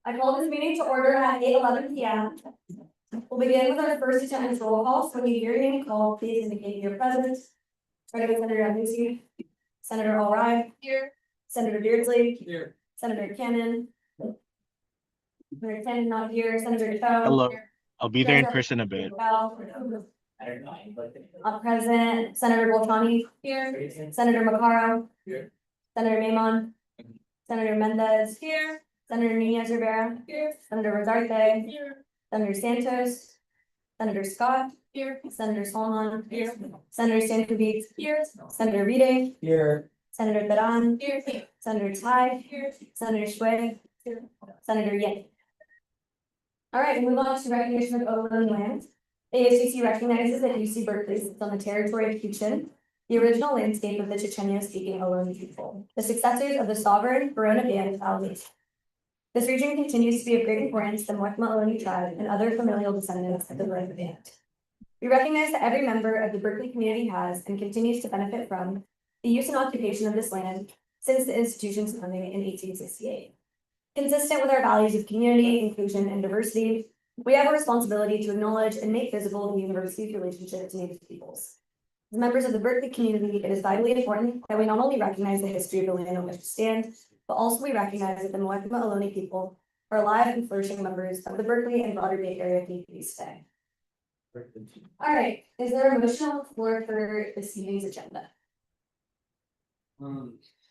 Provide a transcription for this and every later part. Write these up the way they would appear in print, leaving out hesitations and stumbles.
I call this meeting to order at 8:11 p.m. We'll begin with our first attendance roll call. So when you hear your name called, please indicate your presence. Starting with Senator ASUC, Senator Alright. Here. Senator Beardsley. Here. Senator Cannon. Senator Cannon not here. Senator Cho. Hello. I'll be there in person a bit. Present. Senator Boltani. Here. Senator Macaro. Here. Senator Maimon. Senator Mendez. Here. Senator Nunez Rivera. Here. Senator Rosarte. Here. Senator Santos. Senator Scott. Here. Senator Solomon. Here. Senator Stankovic. Here. Senator Reading. Here. Senator Badan. Here. Senator Tai. Here. Senator Shue. Here. Senator Yang. All right, we move on to recognition of Ohlone land. ASUC recognizes that UC Berkeley sits on the territory of Huichin, the original landscape of the Chochenyo-speaking Ohlone people, the successors of the sovereign Verona band of Alamese. This region continues to be of great importance to the Mwekma Ohlone tribe and other familial descendants of the Verona band. We recognize that every member of the Berkeley community has and continues to benefit from the use and occupation of this land since the institution's founding in 1868. Consistent with our values of community, inclusion, and diversity, we have a responsibility to acknowledge and make visible the university's relationship to Native peoples. As members of the Berkeley community, it is vitally important that we not only recognize the history of the land on which we stand, but also we recognize that the Mwekma Ohlone people are alive and flourishing members of the Berkeley and broader Bay Area communities today. All right, is there a motion on the floor for this evening's agenda?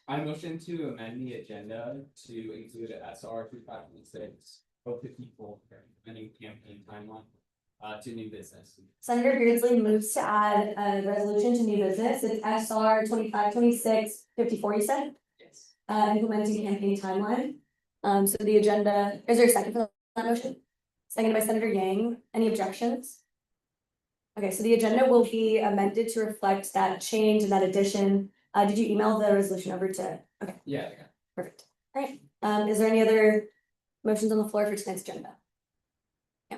I motion to amend the agenda to include SR 2526, both the people amending campaign timeline to new business. Senator Beardsley moves to add a resolution to new business. It's SR 2526-54, you said? Yes. Implementing campaign timeline. So the agenda, is there a second for that motion? Seconded by Senator Yang. Any objections? Okay, so the agenda will be amended to reflect that change and that addition. Did you email the resolution over to? Okay. Yeah. Perfect. All right. Is there any other motions on the floor for tonight's agenda? Yeah.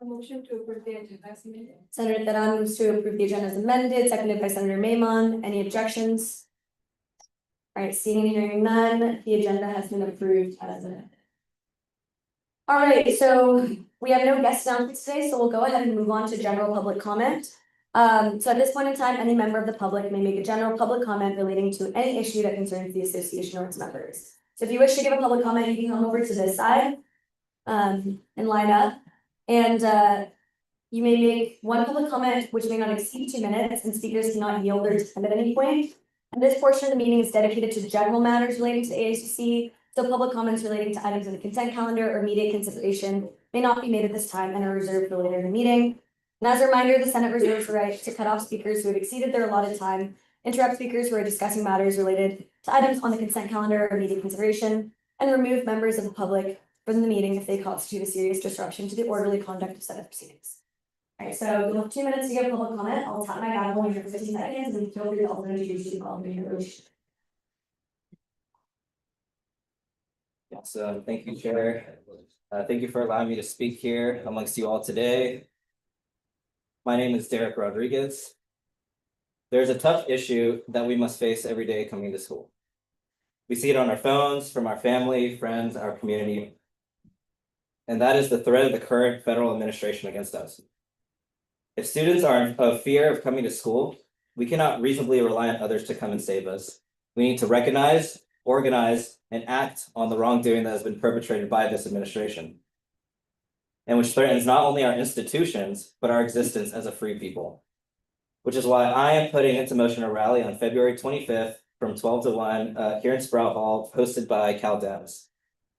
A motion to approve the agenda as amended. Senator Theron moves to approve the agenda as amended, seconded by Senator Maimon. Any objections? All right, seeing and hearing none, the agenda has been approved as amended. All right, so we have no guest announcements today, so we'll go ahead and move on to general public comment. So at this point in time, any member of the public may make a general public comment relating to any issue that concerns the association or its members. So if you wish to give a public comment, you can come over to this side and line up. And you may make one public comment which may not exceed 2 minutes, and speakers cannot yield their time at any point. And this portion of the meeting is dedicated to general matters relating to the ASUC. So public comments relating to items in the consent calendar or immediate consideration may not be made at this time and are reserved for later in the meeting. And as a reminder, the Senate reserves the right to cut off speakers who have exceeded their allotted time, interrupt speakers who are discussing matters related to items on the consent calendar or immediate consideration, and remove members of the public from the meeting if they constitute a serious disruption to the orderly conduct of Senate proceedings. All right, so you'll have 2 minutes to give public comment. I'll tap my gavel here for 15 seconds and feel free to also introduce you all. Yes, thank you, Chair. Thank you for allowing me to speak here amongst you all today. My name is Derek Rodriguez. There's a tough issue that we must face every day coming to school. We see it on our phones, from our family, friends, our community. And that is the threat of the current federal administration against us. If students are of fear of coming to school, we cannot reasonably rely on others to come and save us. We need to recognize, organize, and act on the wrongdoing that has been perpetrated by this administration, and which threatens not only our institutions, but our existence as a free people. Which is why I am putting into motion a rally on February 25th from 12 to 1 here in Sprout Hall, hosted by Cal Dems.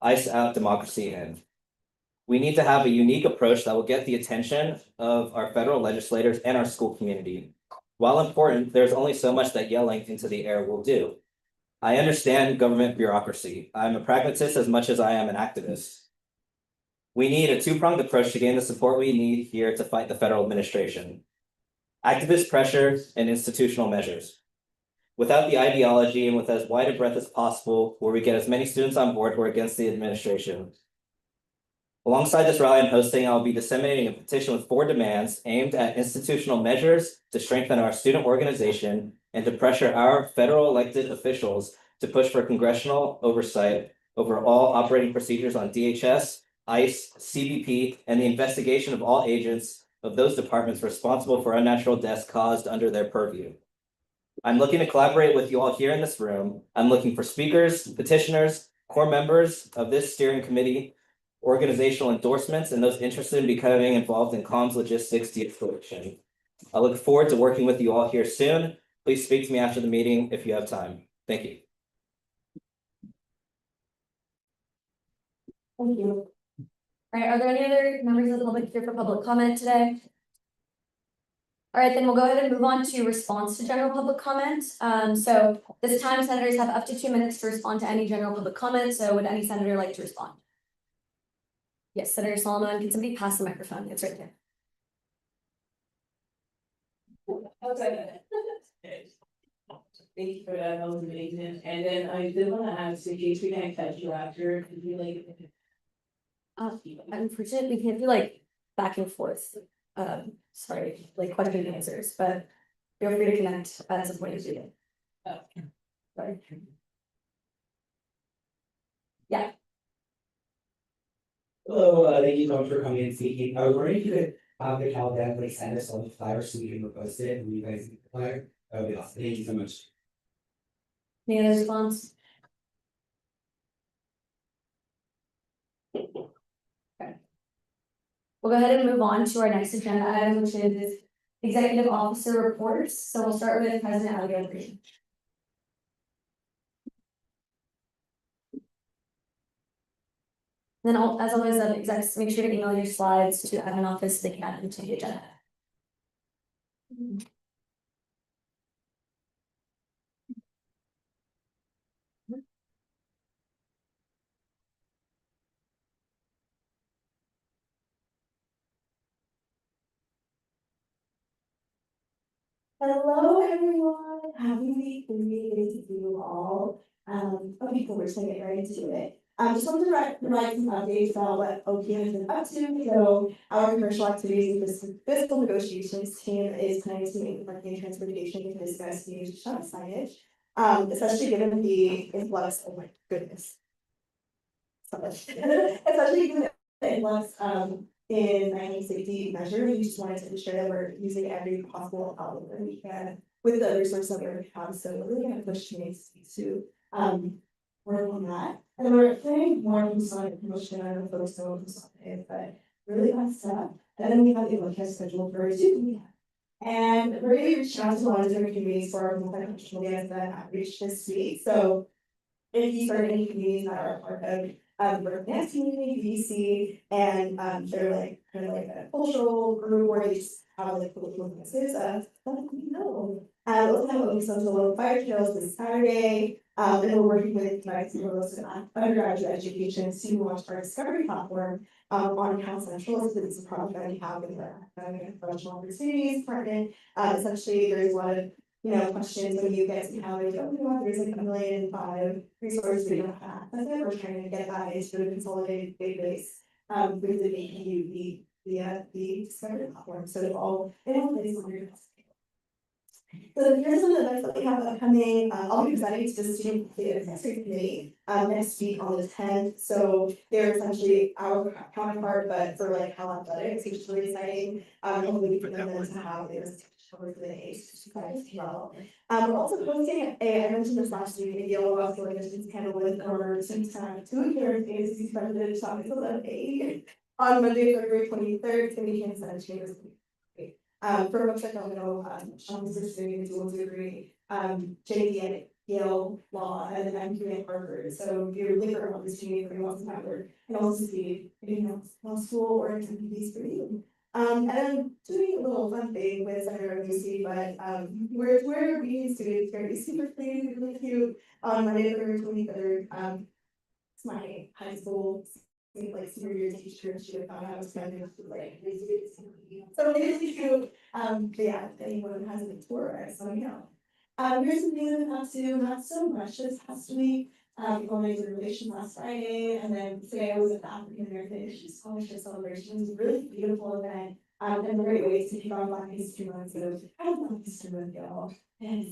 Ice Out, Democracy In. We need to have a unique approach that will get the attention of our federal legislators and our school community. While important, there's only so much that yelling into the air will do. I understand government bureaucracy. I'm a pragmatist as much as I am an activist. We need a two-pronged approach to gain the support we need here to fight the federal administration. Activist pressure and institutional measures. Without the ideology and with as wide a breadth as possible, where we get as many students on board who are against the administration. Alongside this rally I'm hosting, I'll be disseminating a petition with 4 demands aimed at institutional measures to strengthen our student organization and to pressure our federal elected officials to push for congressional oversight over all operating procedures on DHS, ICE, CBP, and the investigation of all agents of those departments responsible for unnatural deaths caused under their purview. I'm looking to collaborate with you all here in this room. I'm looking for speakers, petitioners, core members of this steering committee, organizational endorsements, and those interested in becoming involved in comms logistics de-escalation. I look forward to working with you all here soon. Please speak to me after the meeting if you have time. Thank you. Thank you. All right, are there any other members of the public here for public comment today? All right, then we'll go ahead and move on to response to general public comment. So this time senators have up to 2 minutes to respond to any general public comment. So would any senator like to respond? Yes, Senator Solomon, can somebody pass the microphone? It's right there. Thank you for that was amazing. And then I did want to ask, in case we can't catch you after, could you like? Unfortunately, we can't do like back and forth. Sorry, like question and answers, but feel free to connect at some point if you do. Okay. Sorry. Yeah. Hello, thank you so much for coming and speaking. I was wondering if you could have the Cal definitely send us all the flyers so we can repost it and you guys can flyer. That would be awesome. Thank you so much. Any other response? Okay. We'll go ahead and move on to our next agenda item, which is executive officer reports. So we'll start with President Abigail Green. Then as always, execs, make sure to email your slides to admin office so they can add them to the agenda. Hello, everyone. Happy week. Really good to see you all. Okay, so we're just gonna get right into it. Just wanted to provide some updates about what OPM has been up to. So our commercial activities with this fiscal negotiations team is planning to meet with marketing and transportation to discuss new shop signage. Especially given the influx, oh my goodness. Especially given the influx, in any safety measure, we just wanted to ensure that we're using every possible outlet that we can with the resources that we already have. So we're really gonna push teams to work on that. And then we're planning more on the promotion. I don't know if those know it, but really fun stuff. And then we have the podcast scheduled for 2 p.m. And we're really reaching out to a lot of different communities for our multicultural dance that outreach this week. So if you start any communities that are part of the dance community, VC, and they're like kind of like a cultural group where they just have like political dances, let me know. We'll have some local fire trails this Saturday. And we're working with undergraduate education to launch our discovery platform on Cal Central. So this is a project that we have with our academic and professional opportunities department. Essentially, there's a lot of questions when you get to how there's like 1.5 million resources we don't have. That's it. We're trying to get that into a consolidated database with the APU via the discovery platform. So it's all in one place on your desk. So here's some of the events that we have upcoming. I'll be presenting to the student advisory committee next week on the 10th. So they're essentially our counterpart, but for like Cal athletics, which is really exciting. Hopefully we can them to have this over the ASUC as well. We're also hosting I mentioned this last week, a yellow oscillations panel with our since time 2 years ASUC president Sean on Monday, February 23rd. It's going to be in San Chambers. For folks that don't know, Sean is pursuing a dual degree, JD at Yale Law, and then MQ at Harvard. So if you're looking for an opportunity for law network, and also see law school or MPBs for you. And then doing a little fun thing with Senator Lucy, but we're meeting students very super clean, really cute on Monday, February 23rd. It's my high school. Like senior year teacher, she would found out I was pregnant like so really cute. But yeah, if anyone has a tour, so let me know. Here's some news up to not so much this past week. Going to relation last Friday, and then today I was at the African American Scholarship Celebration. It was a really beautiful event. And a great way to kick off Black History Month. So I love Black History Month, y'all. Yes.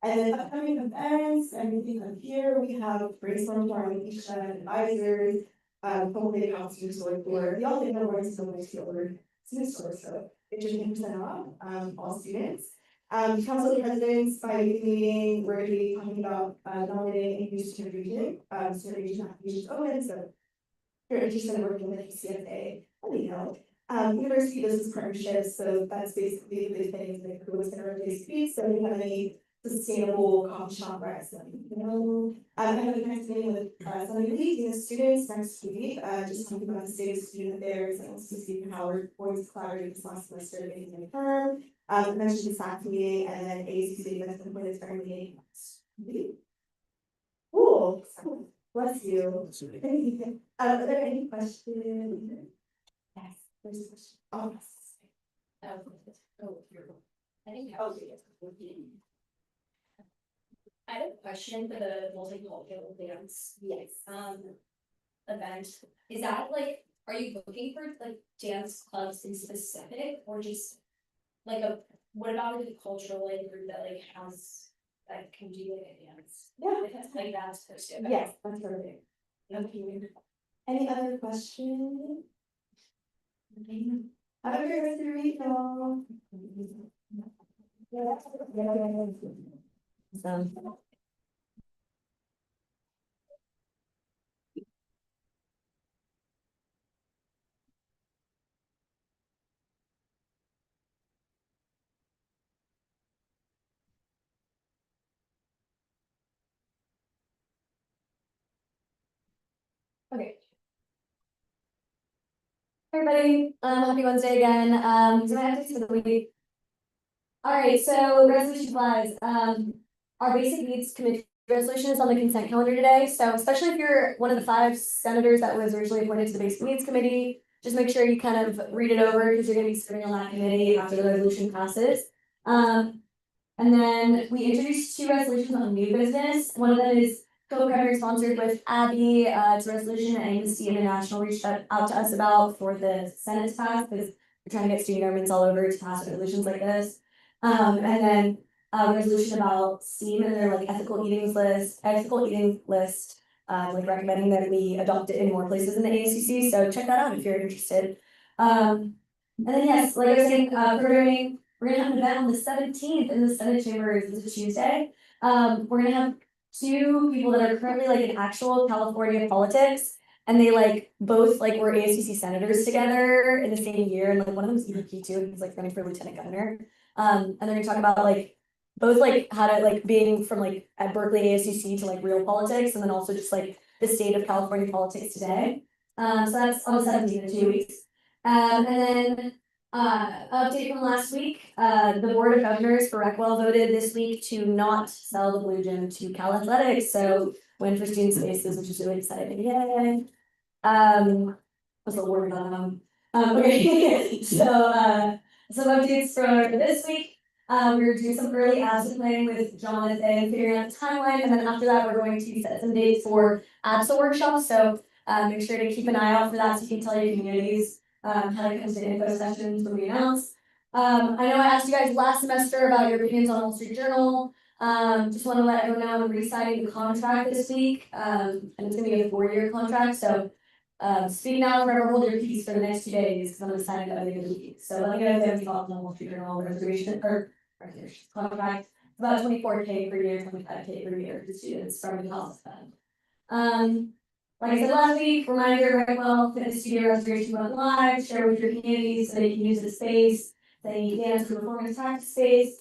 And then upcoming events, everything up here, we have brainstorm formation, advisors, hopefully counselors to work for, the all thing that works so much to over student stores, so it's 15% off, all students. Council presidents, bi-weekly meeting, we're gonna be talking about, nominating a new student region, student region applications open, so. If you're interested in working with CFA, let me know. University business partnerships, so that's basically the big thing, like who is gonna replace fees, so we have any sustainable coffee shop recs, you know. I have a next meeting with, some of the students next week, just talking about the state of student affairs, and also see how we're going to collaborate this last semester in the firm. And then she's SAC meeting, and then ASUC, that's the point of starting meeting. Cool, bless you. Are there any questions? Yes, there's a question. Oh, yes. I think. I have a question for the multicultural dance. Yes. Event, is that like, are you looking for like dance clubs in specific or just like what about a cultural like group that like has, that can do like a dance? Yeah. Like that's supposed to. Yes, that's perfect. Okay. Any other questions? Have a great rest of your week, y'all. Okay. Everybody, happy Wednesday again, so my updates for the week. Alright, so resolution wise, our basic needs committee resolution is on the consent calendar today, so especially if you're one of the 5 senators that was originally appointed to the basic needs committee. Just make sure you kind of read it over, because you're gonna be serving on that committee after the resolution passes. And then we introduced 2 resolutions on new business, one of them is co-primary sponsored with Abby, it's a resolution that Amnesty International reached out to us about for the Senate to pass, because we're trying to get student governments all over to pass resolutions like this. And then a resolution about STEAM and their like ethical eating list, like recommending that we adopt it in more places in the ASUC, so check that out if you're interested. And then yes, like I was saying, programming, we're gonna have an event on the 17th in the Senate chambers, this is Tuesday. We're gonna have 2 people that are currently like in actual California politics, and they like both like were ASUC senators together in the same year, and like one of them's EVP too, and he's like running for lieutenant governor. And they're gonna talk about like both like how to like being from like at Berkeley ASUC to like real politics, and then also just like the state of California politics today. So that's on the 17th in 2 weeks. And then update from last week, the Board of Governors for Recwell voted this week to not sell the Blue Gym to Cal Athletics, so win for student spaces, which is really exciting, yay. Was a word on them. Okay, so some updates for this week. We were doing some early ASUC planning with Jonathan, figuring out the timeline, and then after that, we're going to set some dates for ASUC workshops, so make sure to keep an eye out for that so you can tell your communities how to come to info sessions when we announce. I know I asked you guys last semester about your opinions on Wall Street Journal. Just want to let everyone know I'm re-signing the contract this week, and it's gonna be a 4-year contract, so speak now, forever hold your peace for the next 2 days, because I'm gonna sign it by the end of the week. So let me know if you have any thoughts on Wall Street Journal reservation or contract. It's about 24K per year, 25K per year to students from the health fund. Like I said last week, reminder, Recwell Fitness Studio Restoration went live, share with your communities so they can use the space, they dance and performance practice space.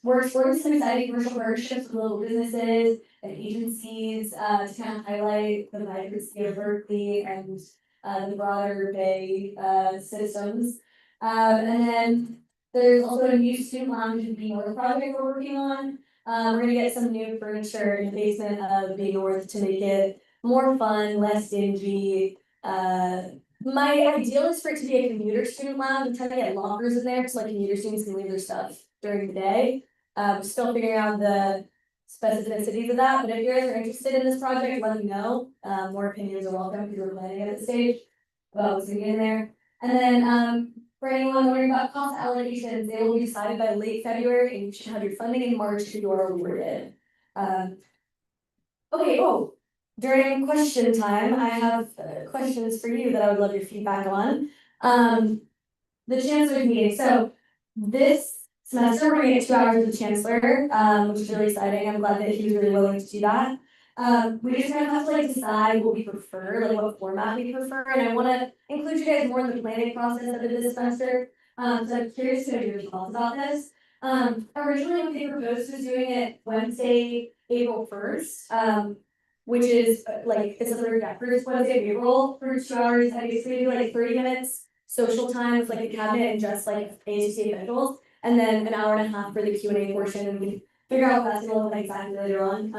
We're exploring some exciting commercial partnerships with local businesses and agencies, to kind of highlight the vibrancy of Berkeley and the broader Bay systems. And then there's also a new student lounge in B North project we're working on. We're gonna get some new furniture in the basement of B North to make it more fun, less dingy. My ideal is for it to be a commuter student lounge. I'm trying to get lockers in there so like commuter students can leave their stuff during the day. Still figuring out the specificities of that, but if you guys are interested in this project, let me know. More opinions are welcome because we're planning at this stage about what's gonna be in there. And then For anyone wondering about cost allocations, they will be decided by late February and you should have your funding in March if you are awarded. Okay, during question time, I have questions for you that I would love your feedback on. The chancellor's meeting, so this semester, we're gonna get 2 hours with the chancellor, which is really exciting. I'm glad that he was really willing to do that. We just kind of have to like decide what we prefer, like what format we prefer, and I wanna include you guys more in the planning process of it this semester. So I'm curious to know your thoughts about this. Originally what they proposed was doing it Wednesday, April 1st, which is like, it's a first Wednesday of April for 2 hours, I basically do like 30 minutes social time with like the cabinet and just like ASUC officials, and then an hour and a half for the Q&A portion, and we can figure out what that's gonna look like exactly later on,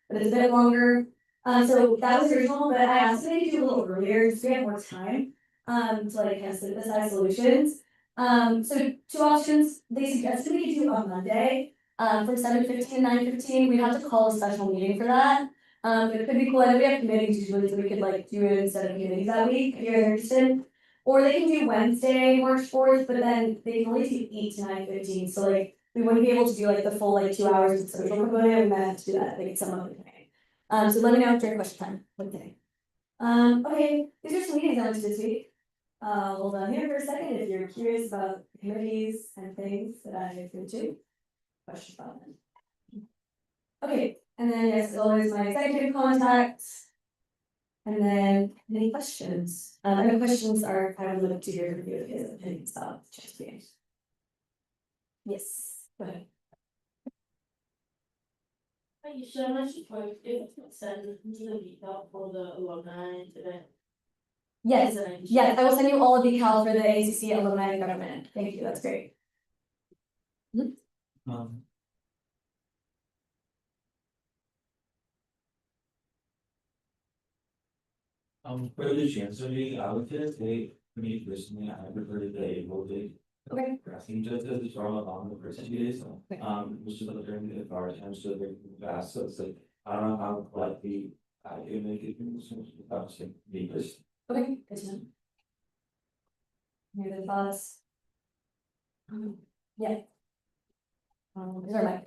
but it's a bit longer. So that was original, but I asked them to do a little earlier, just to get more time, to like kind of synthesize solutions. So 2 options, they suggested we could do on Monday, from 7:15 to 9:15, we'd have to call a special meeting for that. But it could be cool, I know we have committees usually, so we could like do it instead of committees that week, if you're interested. Or they can do Wednesday, March 4th, but then they can only do 8 to 9:15, so like, we wouldn't be able to do like the full like 2 hours of social component, we might have to do that like some other day. So let me know during question time, what do you think? Okay, these are some meetings I went to this week. Hold on here for a second, if you're curious about committees and things that I've been to. Question about them. Okay, and then yes, as always, my executive contacts. And then, any questions? Any questions are, I would love to hear from you if you have opinions about just being. Yes, go ahead. Thank you so much for send me the detail for the alumni event. Yes, yes, I will send you all of the cal for the ACC alumni and government. Thank you, that's great. For the chancellor meeting, I would just say, for me personally, I prefer the April date. Okay. Pressing just as it's drawn along the first 2 days, which is like during the far time, so they're fast, so it's like, I don't know how likely I can make it, without saying, me just. Okay, good to know. Any other thoughts? Yeah. These are my.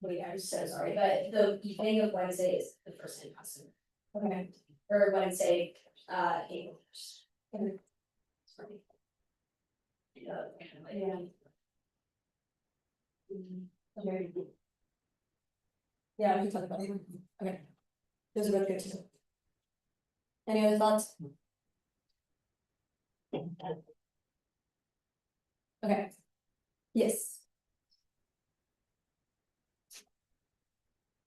Wait, I'm so sorry, but the evening of Wednesday is the first in person. Okay. Or Wednesday, April 1st. Okay. Sorry. Yeah. Okay. Yeah, we can talk about it. Okay. Those are both good too. Any other thoughts? Okay. Yes.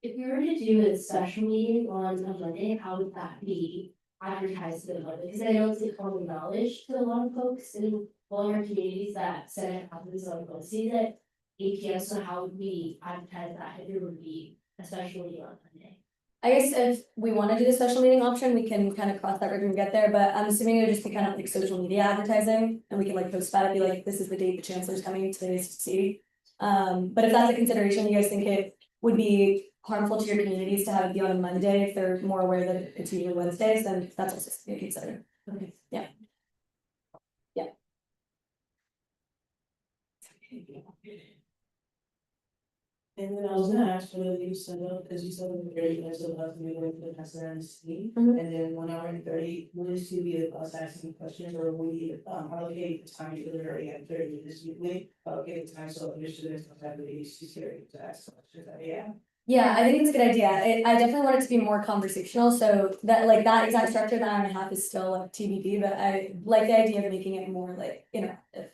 If we were to do a special meeting on a Monday, how would that be advertised to the public? Because I know it's common knowledge to a lot of folks in all our communities that Senate happens on Wednesdays at 8 p.m. So how would we advertise that if there would be a special meeting on Monday? I guess if we want to do the special meeting option, we can kind of cross that bridge and get there, but I'm assuming it would just be kind of like social media advertising, and we can like post about it, be like, this is the date the chancellor's coming to the ASUC. But if that's a consideration, you guys think it would be harmful to your communities to have it be on a Monday if they're more aware that it's usually Wednesdays, then that's also something to consider. Okay, yeah. Yeah. And then I was gonna ask whether you set up, because you said in 30 minutes of us we went to the SNC. Mhm. And then 1 hour and 30, will this be us asking questions, or will we allocate the time to the very end 30 minutes weekly? Allocate the time so your students don't have the ACC to ask questions, yeah. Yeah, I think it's a good idea. I definitely want it to be more conversational, so that like that exact structure, the hour and a half is still like TBD, but I like the idea of making it more like interactive.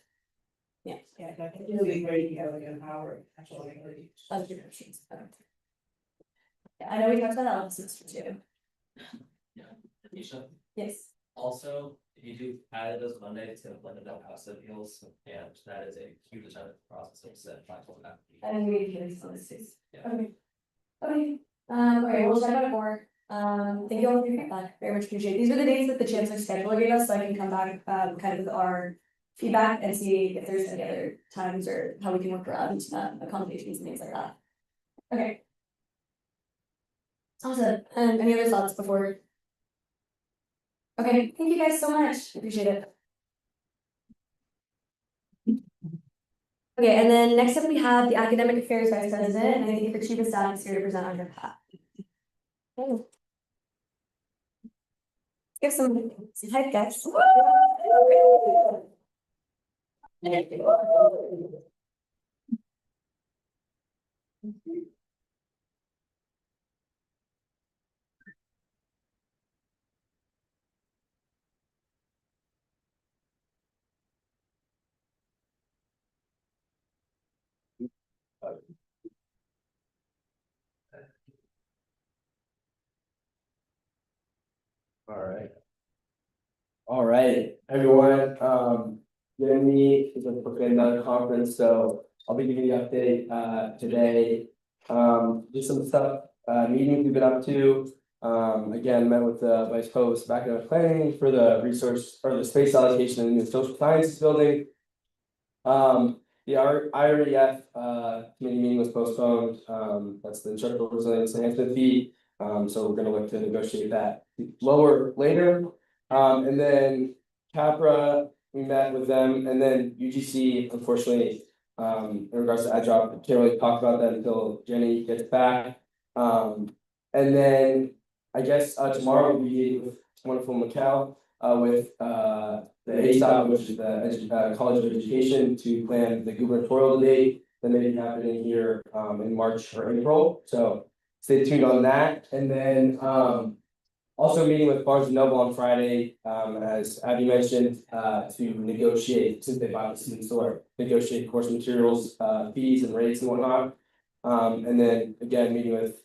Yeah. Yeah, I think it'll be great to have like an hour actually. Other directions. Okay. Yeah, I know we talked about that last semester too. Nisha, Yes. also, if you do add those Monday, it's gonna blend it up House Appeals, and that is a huge process of set platform. And we can do this. Yeah. Okay. Okay, okay, we'll check out it more. Thank you all for your feedback, very much appreciate it. These are the dates that the chancellor scheduler gave us, so I can come back, kind of with our feedback and see if there's any other times or how we can work around, accommodations and things like that. Okay. Awesome, any other thoughts before? Okay, thank you guys so much, appreciate it. Okay, and then next up we have the Academic Affairs Vice President, and I think the Chief of Staff is here to present on your behalf. Okay. Give some hype, guys. All right, everyone, Jeremy is booking another conference, so I'll be giving you an update, today. Just some stuff, meetings we've been up to. Again, met with the vice provost back in planning for the resource or the space allocation in the social sciences building. The IREF, committee meeting was postponed, that's the instructional resilience enhancement fee. So we're gonna look to negotiate that lower later. And then Capra, we met with them, and then UGC, unfortunately, in regards to AdDrop, can't really talk about that until Jenny gets back. And then I guess tomorrow we'll be with wonderful Macau, with the ASUC, which is the College of Education, to plan the gubernatorial debate that may be happening here in March or April. So stay tuned on that. And then also meeting with Barnes and Noble on Friday, as Abby mentioned, to negotiate, since they bought the student store, negotiate course materials, fees and rates and whatnot. And then again, meeting with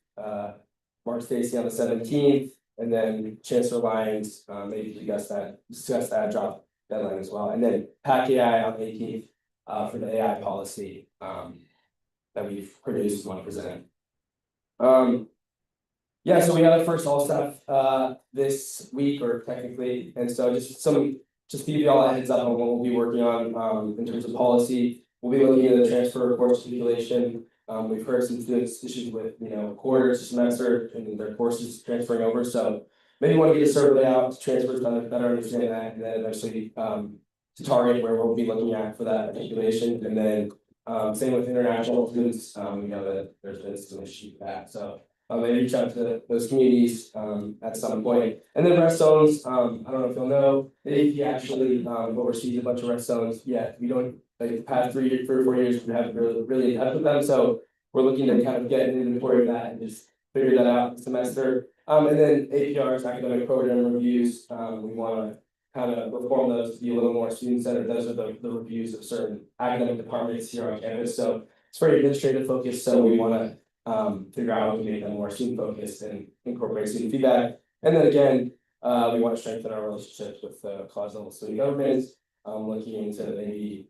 Mark Stacy on the 17th, and then Chancellor Lyons, maybe discuss that drop deadline as well. And then PAC AI on the 18th, for the AI policy, that we've produced, want to present. Yeah, so we had our first all staff this week, or technically, and so just to give you all a heads up on what we'll be working on in terms of policy. We'll be looking at the transfer course stipulation. We've heard some students issues with, quarters, semester, and their courses transferring over, so maybe want to get a survey out to transfer to better understand that, and then eventually to target where we'll be looking at for that stipulation, and then same with international students. We know that there's been some issues with that, so maybe reach out to those communities at some point. And then rest zones, I don't know if you'll know, the AP actually oversees a bunch of rest zones. Yeah, we don't, like the past 3 or 4 years, we haven't really in touch with them, so we're looking to kind of get an inventory of that and just figure that out this semester. And then APRs, academic program reviews, we want to kind of reform those to be a little more student centered. Those are the reviews of certain academic departments here on campus, so it's very administrative focused, so we want to figure out how to make them more student focused and incorporate student feedback. And then again, we want to strengthen our relationships with college level student governments, looking into maybe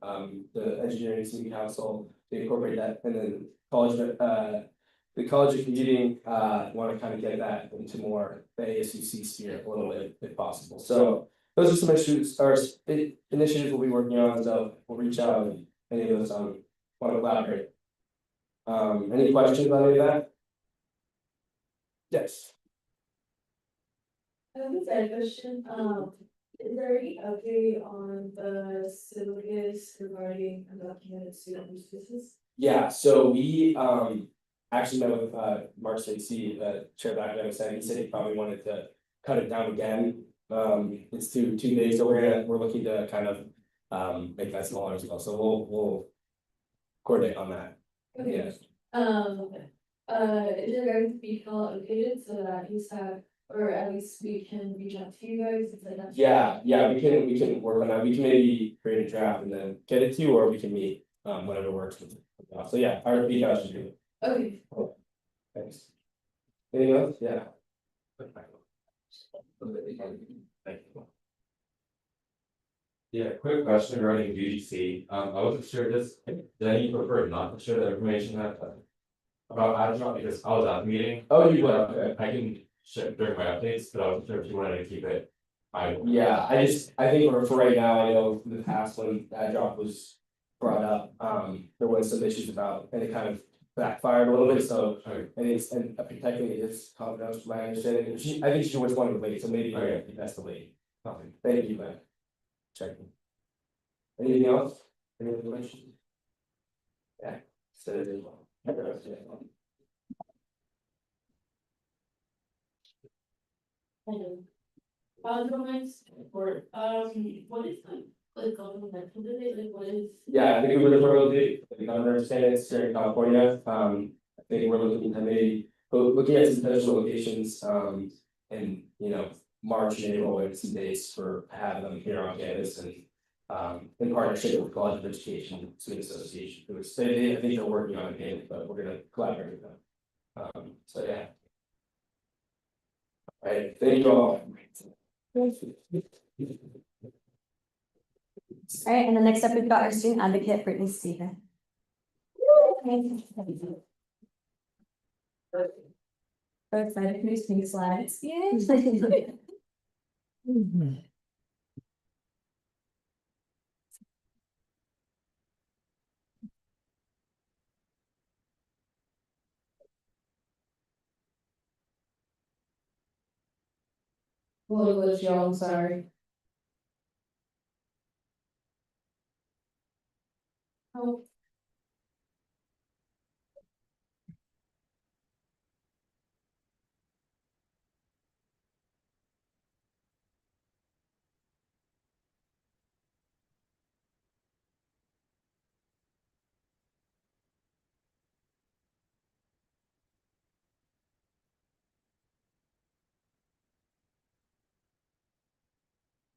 the engineering student council to incorporate that, and then the college of computing, want to kind of get that into more the ASUC sphere a little bit if possible. So those are some issues or initiatives we'll be working on, so we'll reach out and any of those want to collaborate. Any questions about any of that? Yes. I have a question, is there any update on the syllabus regarding undocumented student resources? Yeah, so we actually met with Mark Stacy, chair of the academic senate. He said he probably wanted to cut it down again. It's too big, so we're looking to kind of make that smaller as well. So we'll coordinate on that. Okay. Yeah. Is there going to be allocated so that at least or at least we can reach out to you guys and say that? Yeah, we can work on that. We can maybe create a draft and then get it to you, or we can meet, whatever works with. So yeah, our feedback should do. Okay. Thanks. Anything else? Yeah. Yeah, quick question regarding UGC. I wasn't sure did any prefer not to share the information about AdDrop because I was at the meeting. Oh, you were, okay. I can share during my updates, but I wasn't sure if you wanted to keep it. Yeah, I think for right now, I know in the past when AdDrop was brought up, there was some issues about, and it kind of backfired a little bit, so. And technically it's confidential, from my understanding. I think she was wanting to wait, so maybe Okay. that's the wait. Okay, thank you, man. Checking. Anything else? Any other questions? Yeah, so it is. Comments or, what is like governmental debate, like what is? Yeah, I think we were probably, the governor said it's here in California, I think we're looking at maybe, looking at some potential locations, and, you know, March and April, and some dates for having them here on campus and. In partnership with College of Education Student Association, who is, I think they're working on it, but we're gonna collaborate with them. So yeah. All right, thank you all. All right, and then next up, we've got our student advocate, Brittany Stephen. So excited for these pink slides. Yay. English, y'all, I'm sorry. Oh.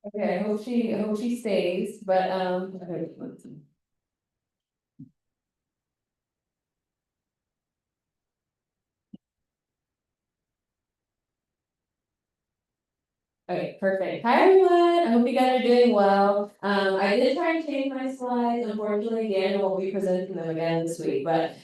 Okay, I hope she stays, but, okay, let's see. Okay, perfect. Hi, everyone. I hope you guys are doing well. I did try and change my slides. Unfortunately, again, I won't be presenting them again this week, but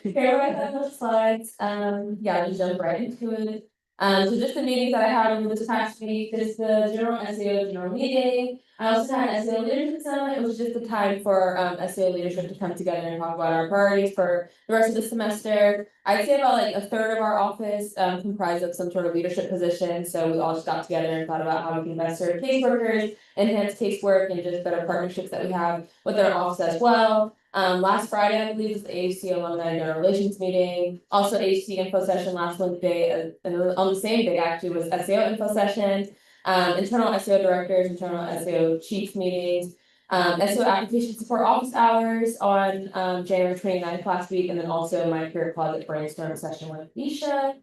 here I have those slides. Yeah, I'll just jump right into it. So just the meetings that I had over this past week, just the general SAO general meeting. I also had an SAO leadership summit. It was just the time for SAO leadership to come together and talk about our priorities for the rest of the semester. I'd say about like a third of our office comprised of some sort of leadership position. So we all just got together and thought about how we can best serve caseworkers, enhance casework, and just better partnerships that we have with our office as well. Last Friday, I believe, was the ASUC Alumni General Relations meeting. Also, ASUC info session last Wednesday, and on the same day actually was SAO info session. Internal SAO directors, internal SAO chiefs meetings. SEO application support office hours on January 29th last week, and then also my career project brainstorm session with Nisha.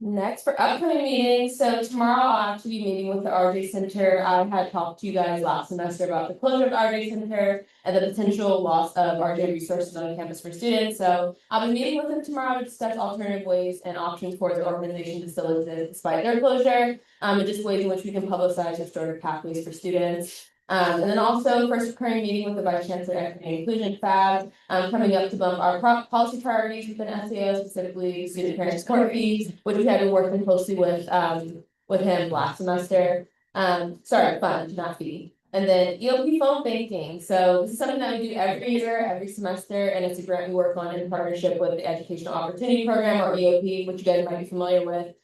Next for upcoming meetings, so tomorrow I'll actually be meeting with the RJ Center. I had talked to you guys last semester about the closure of the RJ Center and the potential loss of RJ resources on campus for students. So I'll be meeting with them tomorrow to discuss alternative ways and options for the organization to still exist despite their closure, and just ways in which we can publicize restorative pathways for students. And then also first recurring meeting with the Vice Chancellor Equity and Inclusion Fab, coming up to bump our policy priorities within SAO, specifically student parent support fees, which we have been working closely with him last semester. Fund, not fee. And then EOP phone banking. So this is something that we do every year, every semester, and it's a grant we work on in partnership with the Educational Opportunity Program, or EOP, which you guys might be familiar with,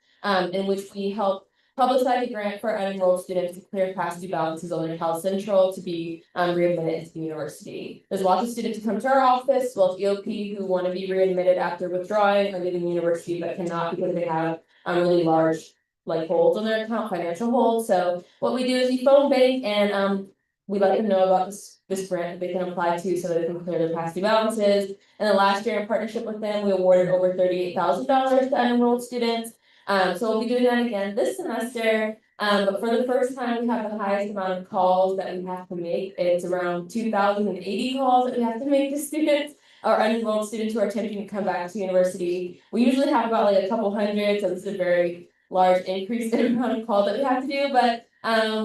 in which we help publicize a grant for unenrolled students to clear capacity balances on their Cal Central to be readmitted into the university. There's lots of students who come to our office, as well as EOP, who want to be readmitted after withdrawing or leaving the university but cannot because they have really large holds on their account, financial holds. So what we do is we phone bank and we let them know about this grant that they can apply to so that they can clear their capacity balances. And then last year, in partnership with them, we awarded over $38,000 to unenrolled students. So we'll be doing that again this semester. But for the first time, we have the highest amount of calls that we have to make. It's around 2,080 calls that we have to make to students or unenrolled students who are attempting to come back to university. We usually have about like a couple hundred, so this is a very large increase in the amount of calls that we have to do, but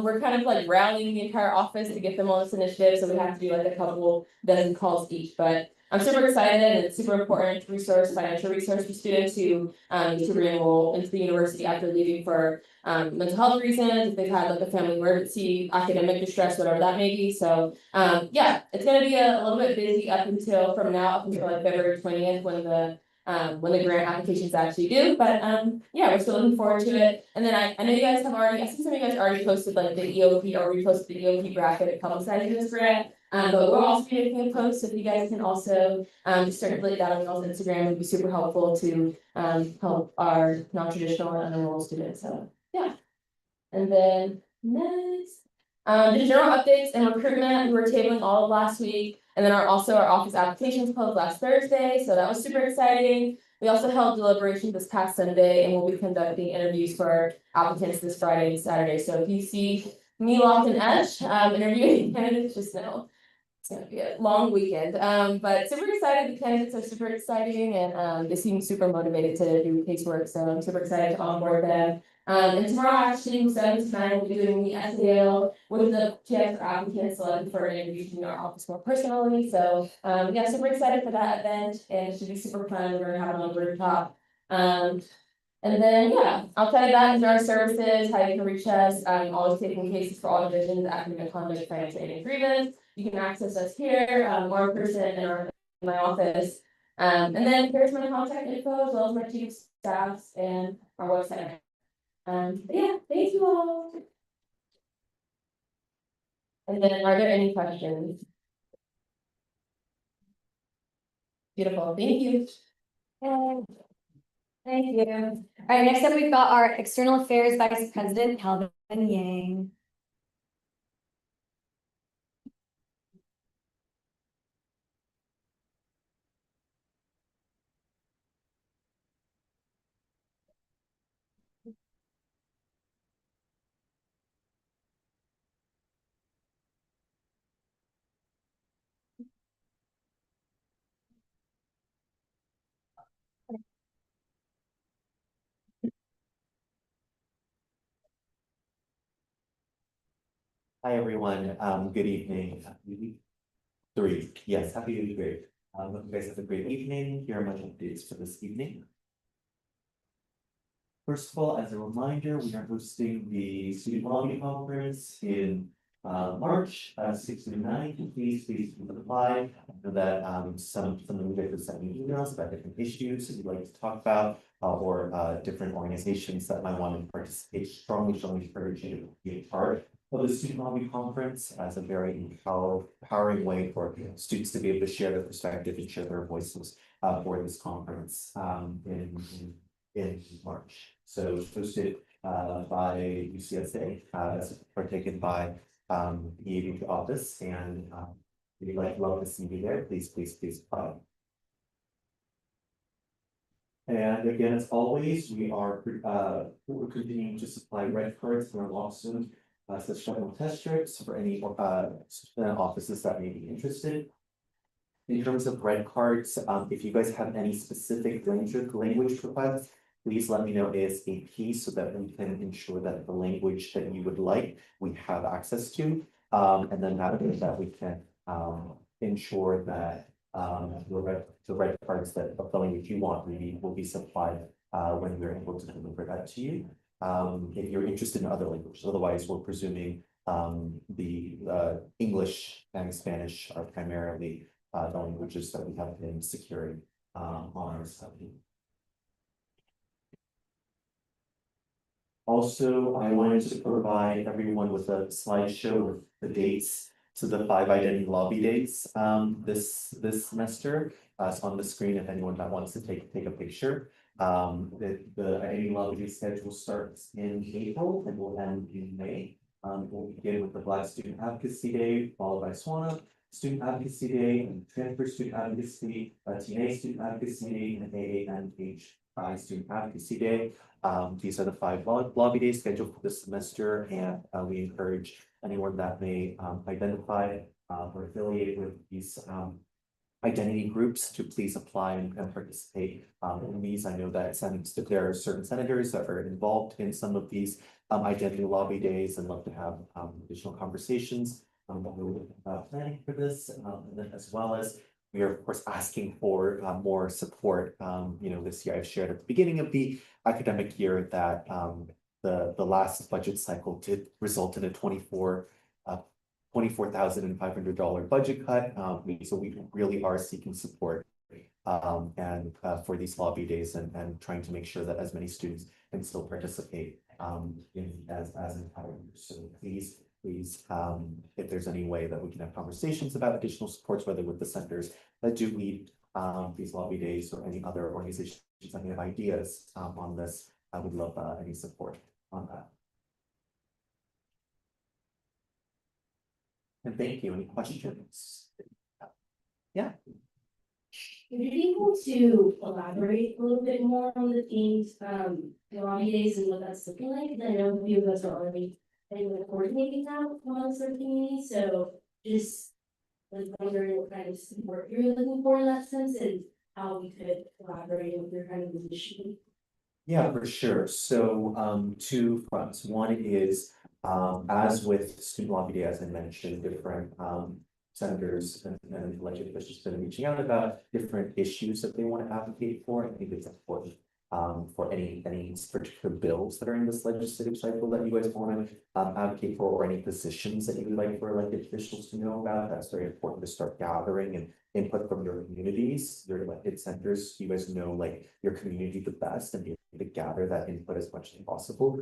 we're kind of like rallying the entire office to get them on this initiative, so we have to do like a couple dozen calls each. But I'm super excited, and it's super important financial resource for students who need to re-enroll into the university after leaving for mental health reasons, if they've had like a family emergency, academic distress, whatever that may be. So yeah, it's gonna be a little bit busy up until like February 20th when the when the grant applications actually due, but yeah, we're still looking forward to it. And then I know you guys have already, I think some of you guys already posted like the EOP or reposted the EOP graphic publicizing this grant. But we'll also be making a post, so if you guys can also just circulate that on y'all's Instagram, it'd be super helpful to help our non-traditional and unenrolled students, so yeah. And then next, the general updates and recruitment, we were tabling all of last week. And then our office applications closed last Thursday, so that was super exciting. We also held deliberations this past Sunday and we'll be conducting interviews for applicants this Friday and Saturday. So if you see me locked in Edge, interviewing candidates, just know it's gonna be a long weekend. But super excited, the candidates are super exciting and they seem super motivated to do casework, so I'm super excited to onboard them. And tomorrow, actually, 7 to 9, we'll be doing the SAL with the chance for applicants selected for an interview in our office more personally. So, yeah, super excited for that event, and it should be super fun. We're gonna have it on the rooftop. And then, yeah, outside of that, is our services, how you can reach us. I'm always taking cases for all divisions, academic conduct, finance, and grievance. You can access us here, or in person in my office. And then here's my contact info, as well as my chief staffs and our website. But yeah, thank you all. And then are there any questions? Beautiful, thank you. Thank you. All right, next up, we've got our External Affairs Vice President, Calvin Yang. Hi, everyone. Good evening. Three, yes, happy to be great. Hope you guys have a great evening. Here are my updates for this evening. First of all, as a reminder, we are hosting the Student Lobby Conference in March 6 to 9. Please apply. I know that some of you guys have sent me emails about different issues that you'd like to talk about or different organizations that might want to participate. Strongly encourage you to be a part of the Student Lobby Conference as a very empowering way for students to be able to share their perspective and share their voices for this conference in March. So hosted by UCSA, partaken by the AV office, and if you'd love to see me there, please apply. And again, as always, we're continuing to supply red cards from our lawsuit, such as test strips for any offices that may be interested. In terms of red cards, if you guys have any specific language profiles, please let me know ASAP so that we can ensure that the language that you would like, we have access to. And then that we can ensure that the red cards that of the language you want will be supplied when we're able to deliver that to you. If you're interested in other languages, otherwise we're presuming the English and Spanish are primarily the languages that we have been securing on our study. Also, I wanted to provide everyone with a slideshow with the dates. So the 5 identity lobby dates this semester. It's on the screen if anyone that wants to take a picture. The identity lobby schedule starts in April and will end in May. We'll begin with the Black Student Advocacy Day, followed by SWANA Student Advocacy Day, and Transfer Student Advocacy, TNA Student Advocacy Day, and AANHI Student Advocacy Day. These are the 5 lobby days scheduled for this semester, and we encourage anyone that may identify or affiliate with these identity groups to please apply and participate in these. I know that there are certain senators that are involved in some of these identity lobby days and love to have additional conversations planning for this, and then as well as we are of course asking for more support. This year I've shared at the beginning of the academic year that the last budget cycle did result in a $24,500 budget cut. So we really are seeking support and for these lobby days and trying to make sure that as many students can still participate as empowered. So please, if there's any way that we can have conversations about additional supports, whether with the centers that do lead these lobby days or any other organizations that have ideas on this, I would love any support on that. And thank you. Any questions? Yeah. Would you be able to elaborate a little bit more on the themes, the lobby days and what that's looking like? 'Cause I know a few of us are already coordinating that amongst our community, so just like wondering what kind of support you're looking for in that sense and how we could collaborate with your kind of position. Yeah, for sure. So two fronts. One is as with student lobby day, as I mentioned, different senators and elected officials have been reaching out about different issues that they want to advocate for. I think it's important for any particular bills that are in this legislative cycle that you guys want to advocate for, or any positions that you would like for elected officials to know about. That's very important to start gathering and input from your communities, your elected centers. You guys know like your community the best and be able to gather that input as much as possible.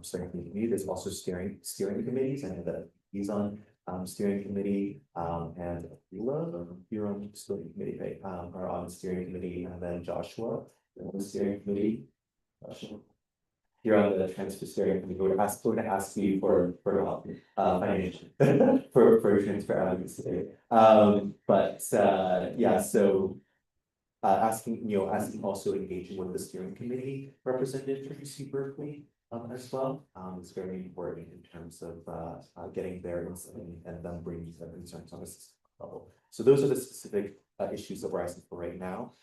Starting from the community, there's also steering committees. I know that he's on steering committee and you're on steering committee, right? Are on steering committee, and then Joshua, you're on the steering committee. You're on the transfer steering committee. We're going to ask you for help financially for transfer advocacy. Yeah, so asking also engaging with the steering committee representative from UC Berkeley as well is very important in terms of getting their insight and them bringing their concerns on a system level. So those are the specific issues that we're asking for right now.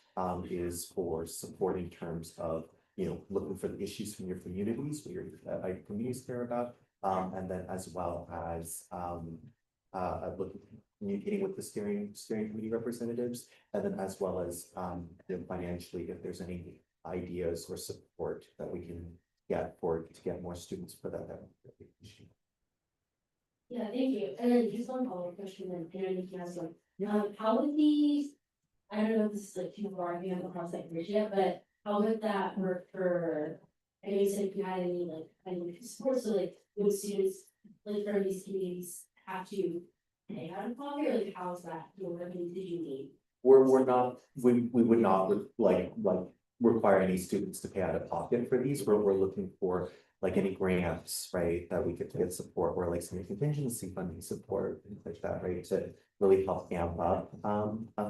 Is for support in terms of looking for the issues from your communities, what your communities care about, and then as well as communicating with the steering committee representatives, and then as well as financially, if there's any ideas or support that we can get to get more students for that. Yeah, thank you. And then just one follow-up question, then Nikki has one. How would these, I don't know if this is like too far, if you haven't crossed that bridge yet, but how would that work for, I know you said if you had any support, so like would students like from these communities have to pay out of pocket, or like how's that work, and did you need? We would not like require any students to pay out of pocket for these. We're looking for like any grants, right, that we could get support, or like some contingency funding support, things like that, right, to really help amp up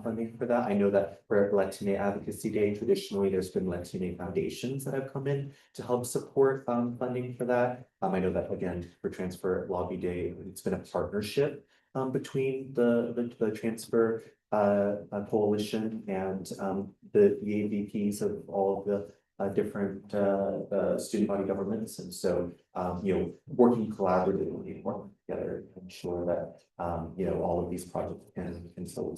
funding for that. I know that for Latina Advocacy Day, traditionally there's been Latina foundations that have come in to help support funding for that. I know that again for Transfer Lobby Day, it's been a partnership between the transfer coalition and the AVPs of all of the different student body governments, and so working collaboratively, working together to ensure that all of these projects can still.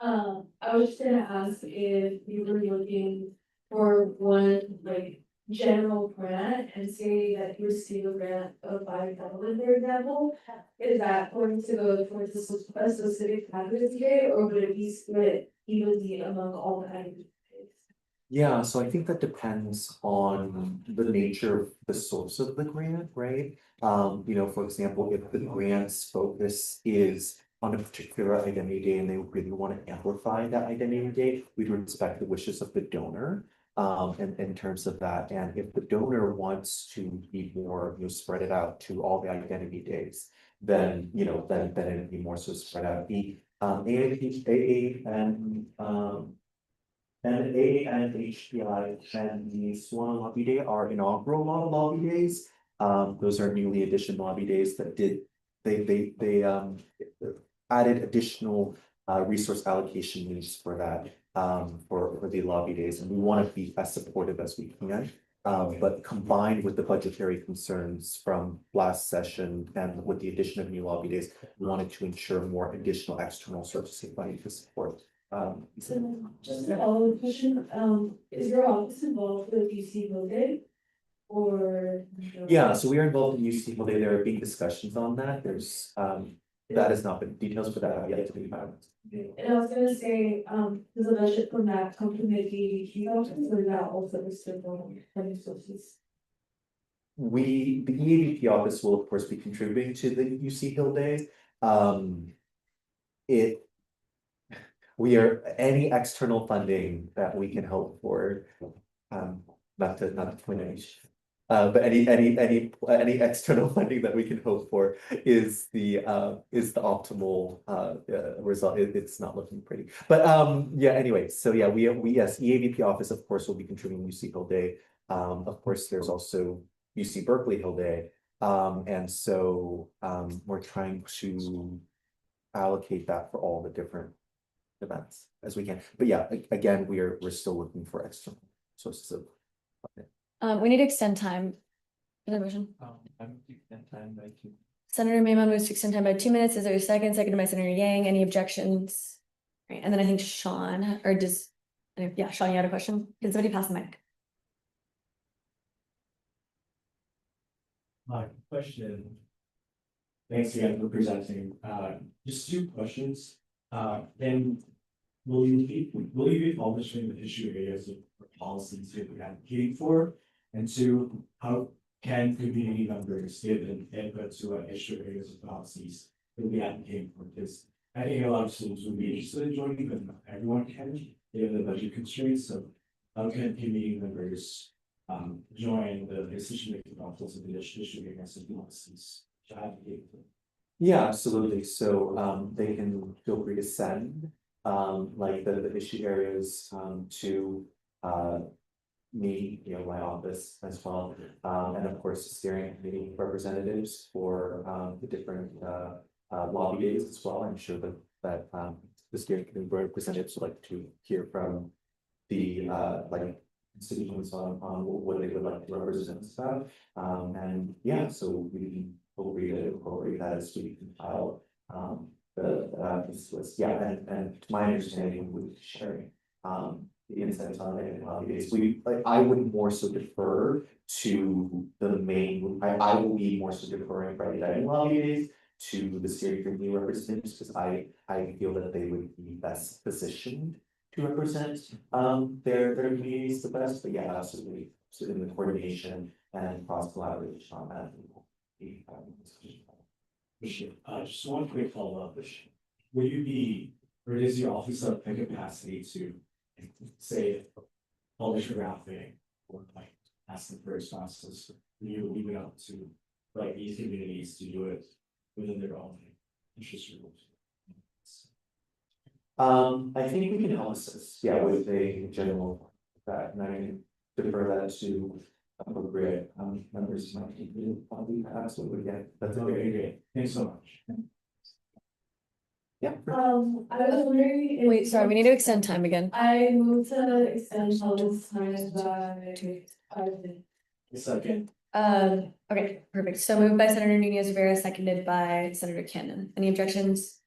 I was just gonna ask if you were looking for one like general grant and say that you receive a grant of $5,000, for example, is that going to go towards a specific advocacy, or would it be split evenly among all the advocacies? Yeah, so I think that depends on the nature of the source of the grant, right? For example, if the grant's focus is on a particular identity day and they really want to amplify that identity day, we'd respect the wishes of the donor. In terms of that, and if the donor wants to be more, spread it out to all the identity days, then then it'd be more so spread out. The AA and HPI and the Swan Lobby Day are inaugural lobby days. Those are newly addition lobby days that they added additional resource allocation needs for that. For the lobby days, and we want to be as supportive as we can. But combined with the budgetary concerns from last session and with the addition of new lobby days, we wanted to ensure more additional external sources of money to support. So just a follow-up question, is your office involved with UC Vogue? or? Yeah, so we are involved in UC Holiday. There are big discussions on that. There's, that has not been, details for that have yet to be found. And I was gonna say, does the budget from that come from the DEP office or that also is from funding sources? The EABP office will of course be contributing to the UC Hill Day. It. We are, any external funding that we can hope for, not to point any. But any external funding that we can hope for is the optimal result. It's not looking pretty, but yeah, anyway, so yeah, we yes, EABP office of course will be contributing UC Hill Day. Of course, there's also UC Berkeley Hill Day. And so we're trying to allocate that for all the different events as we can. But yeah, again, we're still looking for external sources of funding. We need to extend time. Is there a motion? I'm extend time, thank you. Senator Maymon moves to extend time by 2 minutes. Is there a second? Seconded by Senator Yang. Any objections? Right, and then I think Sean, or yeah, Sean, you had a question? Did somebody pass the mic? My question. Thanks again for presenting. Just 2 questions. Then will you be publishing the issue areas of policies you'll be advocating for? And 2, how can community members give an input to what issue areas of policies you'll be advocating for? Because I think a lot of students would be interested in joining, but not everyone can, given the budget constraints. So how can community members join the decision-making process of the issue areas of policies to advocate for? Yeah, absolutely. So they can feel free to send like the issue areas to me, my office as well. And of course, the steering committee representatives for the different lobby days as well. I'm sure that the steering committee representatives would like to hear from the like institutions on what they would like to represent us about. And yeah, so we can agree to incorporate that as we compile this list. Yeah, and to my understanding, we be sharing the insights on it and how it is. I would more so defer to the main. I will be more so deferring Friday night lobby days to the steering committee representatives because I feel that they would be best positioned to represent their communities the best. But yeah, absolutely. So in the coordination and cross collaboration on that. Just one quick follow-up. Will you be, or is your office of the capacity to say publish a graphic or like ask them for responses? You leave it up to like these communities to do it within their own interest groups? I think we can help assist, yeah, with a general that, and I can defer that to appropriate members of my team. Absolutely, yeah, that's a Okay, great. Thanks so much. Yeah. I was wondering. if- Wait, sorry, we need to extend time again. I moved to extend public time by 5 minutes. Second. Okay, perfect. So moved by Senator Nunez Rivera, seconded by Senator Cannon. Any objections?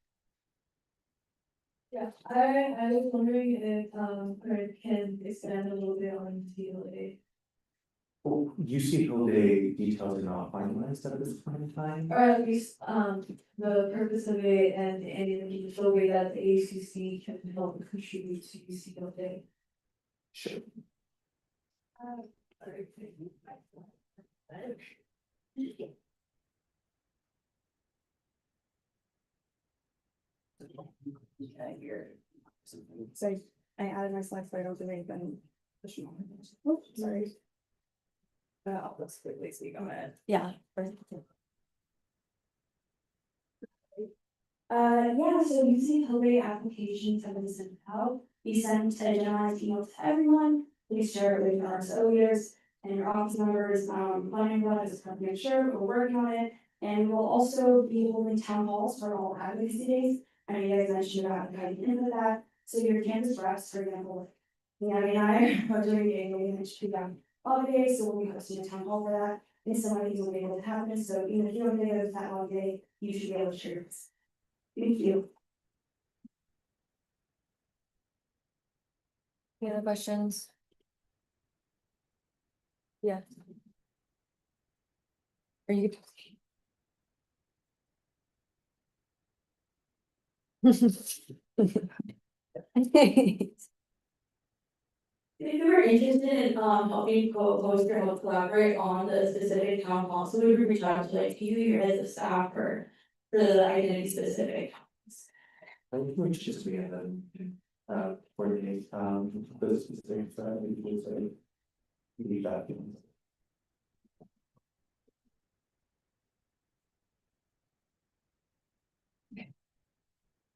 Yeah, I was wondering if, or can expand a little bit on TLA. UC Hill Day details are not finalized at this point in time. Or at least, the purpose of it and the way that the ASUC can help contribute to UC Hill Day. Sure. So I added my slides, but I don't think anything additional. Oh, sorry. I'll just quickly so you go ahead. Yeah. Yeah, so UC Hill Day applications have been sent out. We sent a generalized email to everyone. Please share it with your RSO leaders and your office members. Planning about is coming sure we're working on it. And we'll also be holding town halls for all advocacy days. I know you guys mentioned about how you can input that. So your campus reps, for example, and I are doing a mentioned holiday, so we'll be hosting a town hall for that. And some of these will be able to happen. So even if you don't think of that holiday, you should be able to share this. Thank you. Any other questions? Yeah. Are you? If you were interested in helping co-host or help collaborate on the specific town hall, so we would reach out to like you, your heads of staff or for the identity specific. I think we should just be at coordinate, those specific, leave that.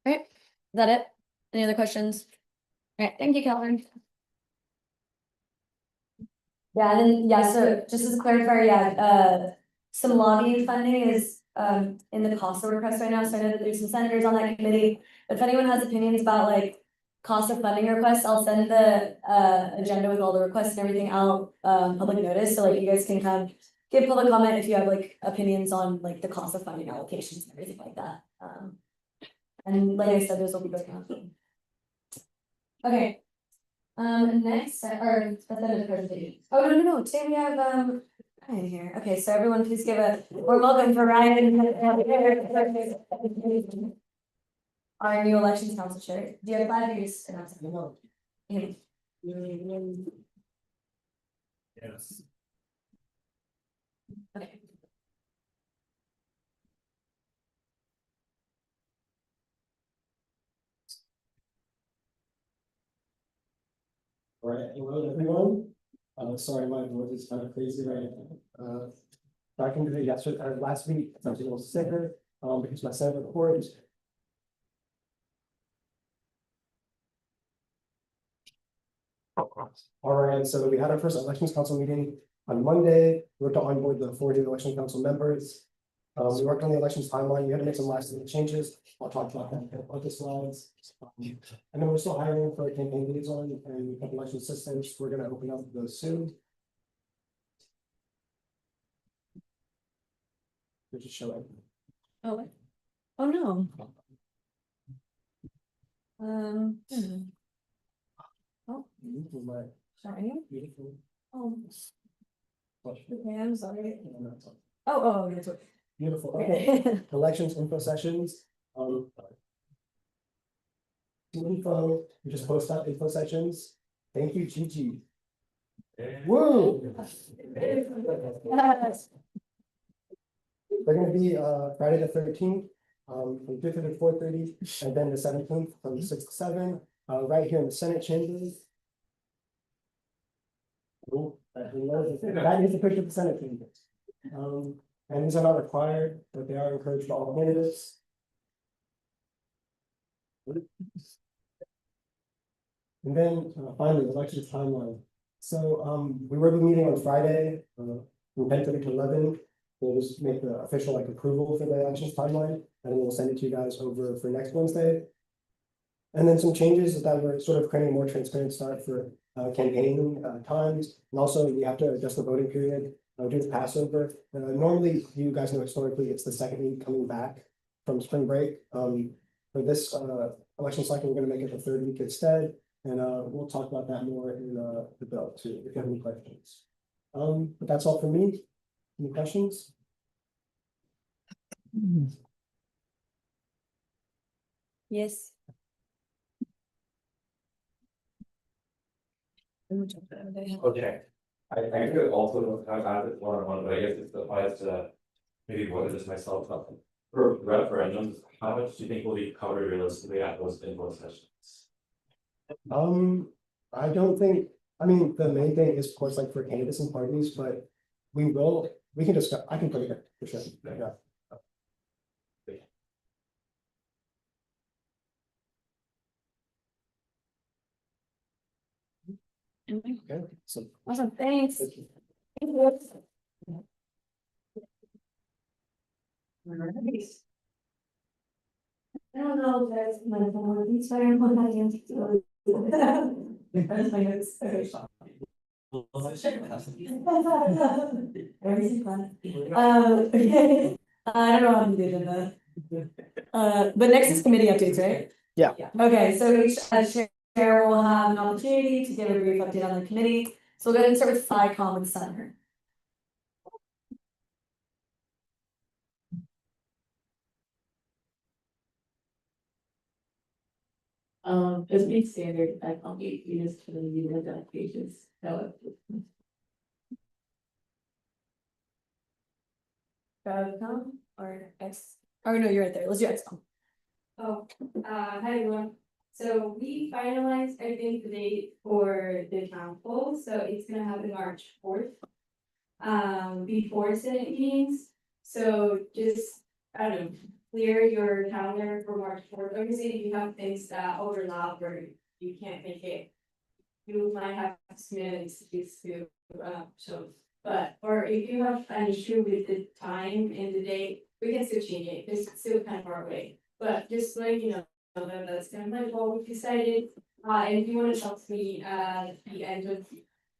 Right, is that it? Any other questions? Alright, thank you, Calvin. Yeah, and then, yeah, so just as a clarifier, some lobbying funding is in the cost of request right now, so I know that there's some senators on that committee. If anyone has opinions about like cost of funding requests, I'll send the agenda with all the requests and everything out, public notice, so like you guys can come give public comment if you have like opinions on like the cost of funding allocations and everything like that. And like I said, those will be going on. Okay. Next, or that's the end of the presentation. Oh, no, today we have, Ryan here. Okay, so everyone please give a warm welcome for Ryan. Our new elections council chair. Do you have 5 years? Yes. Okay. All right, hello everyone. Sorry, my voice is kind of crazy right now. Back into the last week, I was a little sicker, because my Senate report is. All right, so we had our first elections council meeting on Monday. We worked to onboard the 4 new election council members. We worked on the elections timeline. We had to make some last minute changes. I'll talk about that in other slides. And then we're still hiring for a campaign liaison and election assistants. We're going to open up those soon. We're just showing. Oh, oh no. Oh, sorry. Beautiful. Oh. Okay, I'm sorry. Oh, that's what. Beautiful. Okay. Elections info sessions. Info. We just post up info sessions. Thank you, Gigi. Woo! They're gonna be Friday the 13th, from 2:30 to 4:30, and then the 17th from 6 to 7, right here in the Senate chambers. Oh, that is a picture of the Senate chambers. And these are not required, but they are encouraged by all candidates. And then finally, election timeline. So we will be meeting on Friday from 10:30 to 11. We'll just make the official like approval for the elections timeline, and then we'll send it to you guys over for next Wednesday. And then some changes that we're sort of creating a more transparent start for campaign times, and also we have to adjust the voting period due to Passover. Normally, you guys know historically it's the second week coming back from spring break. For this election cycle, we're going to make it the 3rd week instead, and we'll talk about that more in the bill too, if you have any questions. But that's all for me. Any questions? Yes. Okay, I could also have added one, but I guess it applies to maybe more than just myself. For referendums, how much do you think will be covered realistically at those info sessions? I don't think, I mean, the main thing is of course like for candidates and parties, but we can discuss, I can put it here for sure. Yeah. Okay, so. Awesome, thanks. Thank you. Thank you. I don't know if there's my phone, it's very important. That's my notes. Okay. Everything's fun. Okay. I don't know how to do the but next is committee updates, right? Yeah. Okay, so each chair will have an opportunity to give a brief update on the committee. So we'll go ahead and start with FICOM with Summer. It's pretty standard, I call it units for the unit applications, so. Gov.com or X, or no, you're right there, let's do XCOM. Oh, hi everyone. So we finalized, I think, the date for the town poll, so it's gonna happen March 4th. Before Senate meetings, so just, I don't know, clear your calendar for March 4th. Obviously, if you have things that overlap or you can't make it, you might have to submit an excuse to, show. But, or if you have an issue with the time and the date, we can still change it, because it's still kind of far away. But just like, you know, that that's kind of like what we decided, and if you want to talk to me at the end of,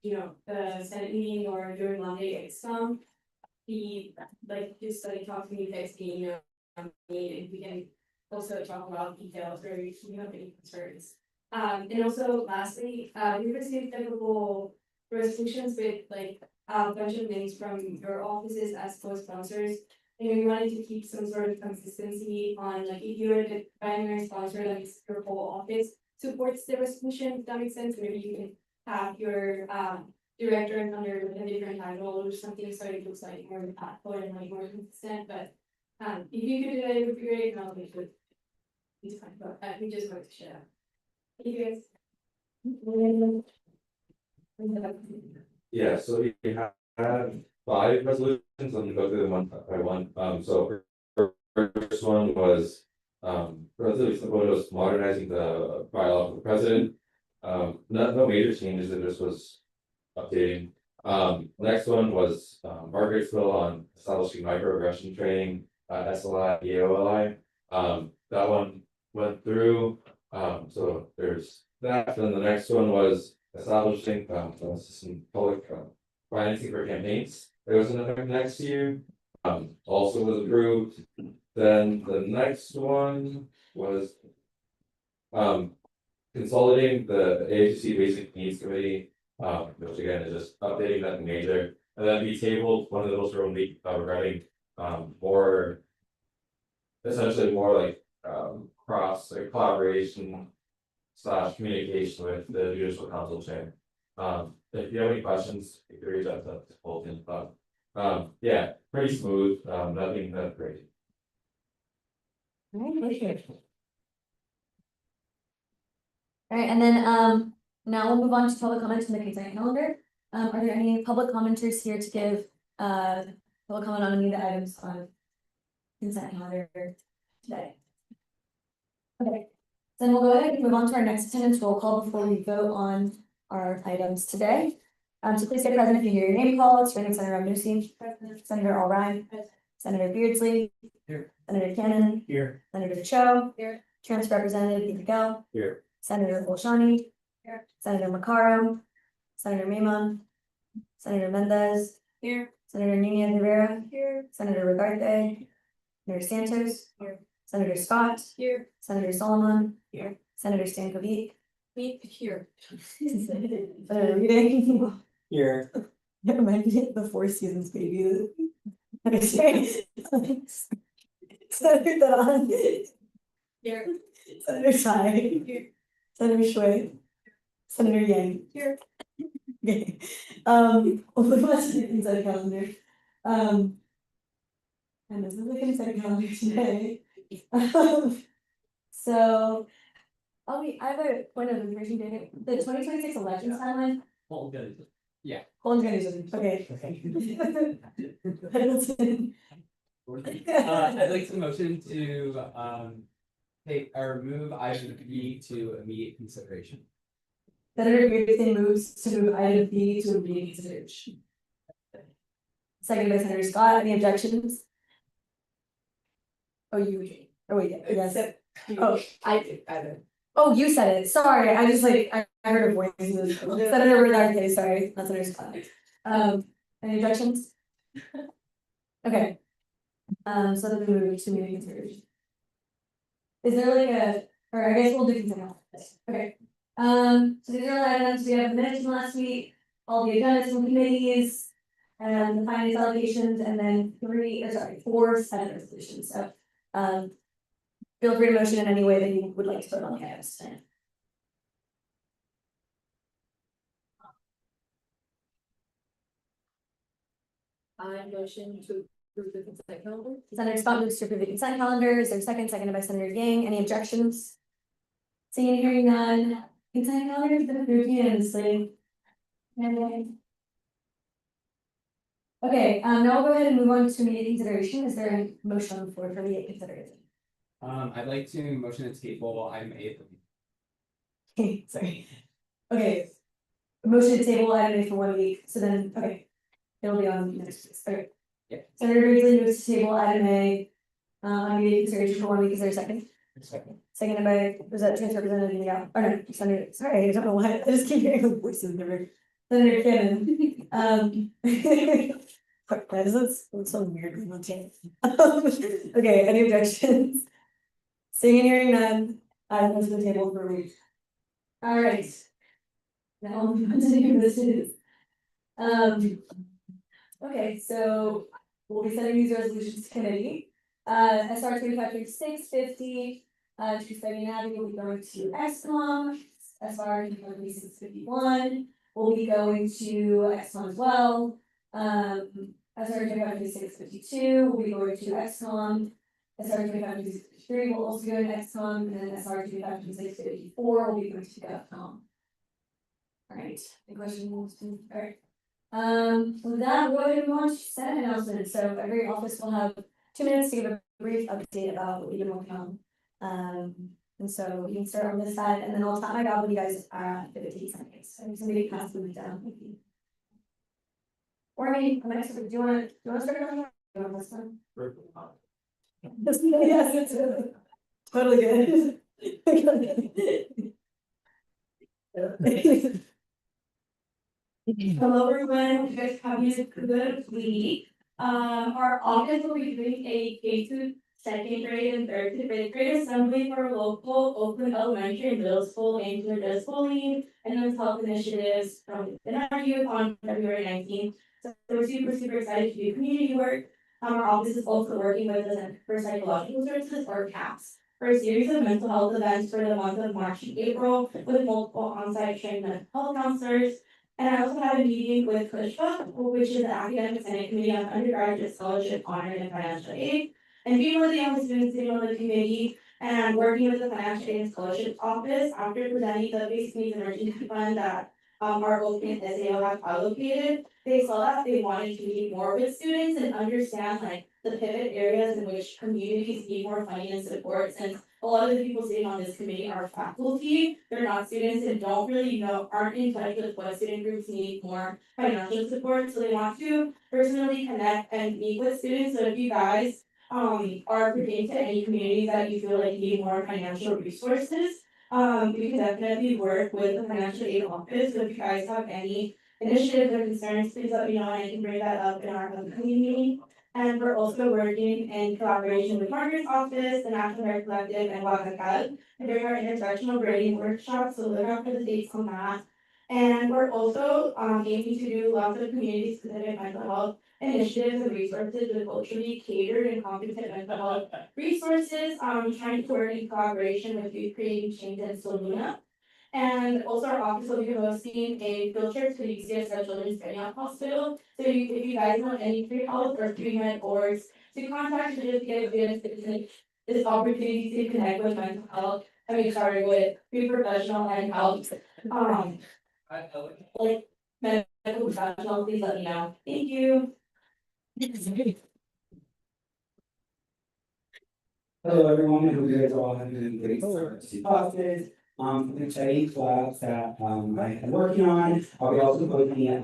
you know, the Senate meeting or during Monday, it's be like, just like talk to me, text me, you know, and we can also talk about details or if you have any concerns. And also lastly, we received several resolutions with like a bunch of names from your offices as co-sponsors. And we wanted to keep some sort of consistency on like if you're the primary sponsor, like your whole office supports the resolution, if that makes sense, maybe you can have your director under a different title or something, so it looks like more impactful and like more consistent, but if you could do that, it would be great, and I'll make it. It's fine, but we just wanted to share that. Thank you guys. Yeah, so we have 5 resolutions, I'm gonna go through them one by one, so first one was. Resolution one was modernizing the bylaw of the president. No major changes, it just was updating. Next one was Margaret's on establishing microaggression training, SLI, EOLI. That one went through, so there's that, then the next one was establishing some public financing for campaigns. There was another next year, also was approved. Then the next one was consolidating the ASUC Basic Needs Committee, which again is just updating that major. And then we tabled one of those from the regarding more essentially more like cross like collaboration / communication with the judicial council chair. If you have any questions, you can reach out to Bolton, but yeah, pretty smooth, nothing that crazy. Alright, and then now we'll move on to public comments from the consent calendar. Are there any public commenters here to give public comment on any of the items on consent calendar today? Okay, then we'll go ahead and move on to our next attendance roll call before we vote on our items today. So please stay present if you hear your name called. Starting with Senator Ramnusi, Senator Alrine, Senator Beardsley, Here. Senator Cannon, Here. Senator Cho, here, Transfer Representative Miguel, Here. Senator Bolshani, here, Senator Macaro, Senator Maimon, Senator Mendez, here, Senator Nunez Rivera, here, Senator Regarte, Senator Santos, here, Senator Scott, here, Senator Solomon, here, Senator Stankovic, here. Senator Reading. Here. That reminds me of the Four Seasons baby. Senator Don. Here. Senator Tsai. Here. Senator Shui. Senator Yang. Here. Okay. We'll move on to the consent calendar. And this is the consent calendar today. So. Oh wait, I have a point of information, David. The 2026 elections timeline. Well, good. Yeah. Colin's gonna do something. Okay. Pendleton. I'd like to motion to take or move item B to immediate consideration. Senator Beardsley moves to move item B to immediate consideration. Second by Senator Scott. Any objections? Oh, oh wait, yes. Oh, I did. Oh, you said it. Sorry, I just like I heard a voice. Senator Regarte, sorry, not Senator Scott. Any objections? Okay. So then we move to immediate consideration. Is there like a, or I guess we'll do consent. Okay. So these are the items we have the minutes from last week, all the agendas and committees, and the finance allocations, and then 4 Senate resolutions. So, feel free to motion in any way that you would like to vote on the items tonight. I motion to approve the consent calendar. Senator Scott moves to approve the consent calendar. Is there a second? Seconded by Senator Yang. Any objections? Seeing and hearing none, consent calendar has been approved unanimously. Okay, now we'll go ahead and move on to immediate consideration. Is there a motion on the floor for immediate consideration? I'd like to motion to table item A. Okay, sorry. Okay. Motion to table item A for 1 week, so then, okay. It'll be on next week, okay. Yeah. Senator Beasley moves to table item A. Immediate consideration for 1 week, is there a second? Second. Seconded by, was that Trans Representative Miguel? Oh no, Senator, sorry, I don't know why, I just keep hearing the voices in the room. Senator Cannon. Fuck, that's so weird. Okay, any objections? Seeing and hearing none, I move to the table for a week. All right. Now, I'll move on to new business. Okay, so we'll be sending these resolutions to committee. SR 253650, to study and Abbey will be going to XCOM. SR 2651 will be going to XCOM as well. SR 253652 will be going to XCOM. SR 2553 will also go to XCOM, and then SR 252654 will be going to GovCom. Alright, any questions? Alright. With that, we'll go ahead and move on to Senate announcements. So every office will have 2 minutes to give a brief update about what we've been working on. And so you can start on this side, and then I'll tap my gavel when you guys are at 15 seconds. So somebody pass the mic down. Or I mean, do you want to start on that? You want this one? Yes, it's totally good. Hello everyone, you guys have a good week. Our office will be doing a K-2 grade and 3rd to 5th grade assembly for local Oakland Elementary and Middle School aimed to address bullying and mental health initiatives from within our youth on February 19th. So we're super excited to do community work. Our office is also working with the Center for Psychological Services, or CAPS, for a series of mental health events for the month of March and April with multiple on-site trained mental health counselors. And I also had a meeting with CUSHPA, which is the Academic Senate Committee on Undergraduate Scholarship, Honor, and Financial Aid. And being one of the young students sitting on the committee and working with the Financial Aid and Scholarship Office after presenting the Basic Needs Emergency Fund that our Oakland SAO have allocated, they saw that they wanted to meet more with students and understand like the pivot areas in which communities need more funding and support, since a lot of the people sitting on this committee are faculty, they're not students and don't really know, aren't in touch with what student groups need more financial support, so they want to personally connect and meet with students. So if you guys are pertaining to any communities that you feel like need more financial resources, we can definitely work with the financial aid office. So if you guys have any initiatives or concerns, please let me know and I can bring that up in our upcoming meeting. And we're also working in collaboration with Margaret's office, the National Hair Collective, and WACACAD during our intersectional grading workshop, so look out for the dates on that. And we're also aiming to do lots of community-specific mental health initiatives and resources with culturally catered and competent mental health resources, trying to work in collaboration with Youth Creating Change and Soluna. And also our office will be hosting a field trip to the UCSF Children's Pediatric Hospital. So if you guys want any free health or treatment orgs to contact to just get this opportunity to connect with mental health, with free professional and health, like medical professional, please let me know. Thank you. Hello, everyone. I hope you guys all have a great start to classes. The exciting class that I'm working on. I'll be also posting a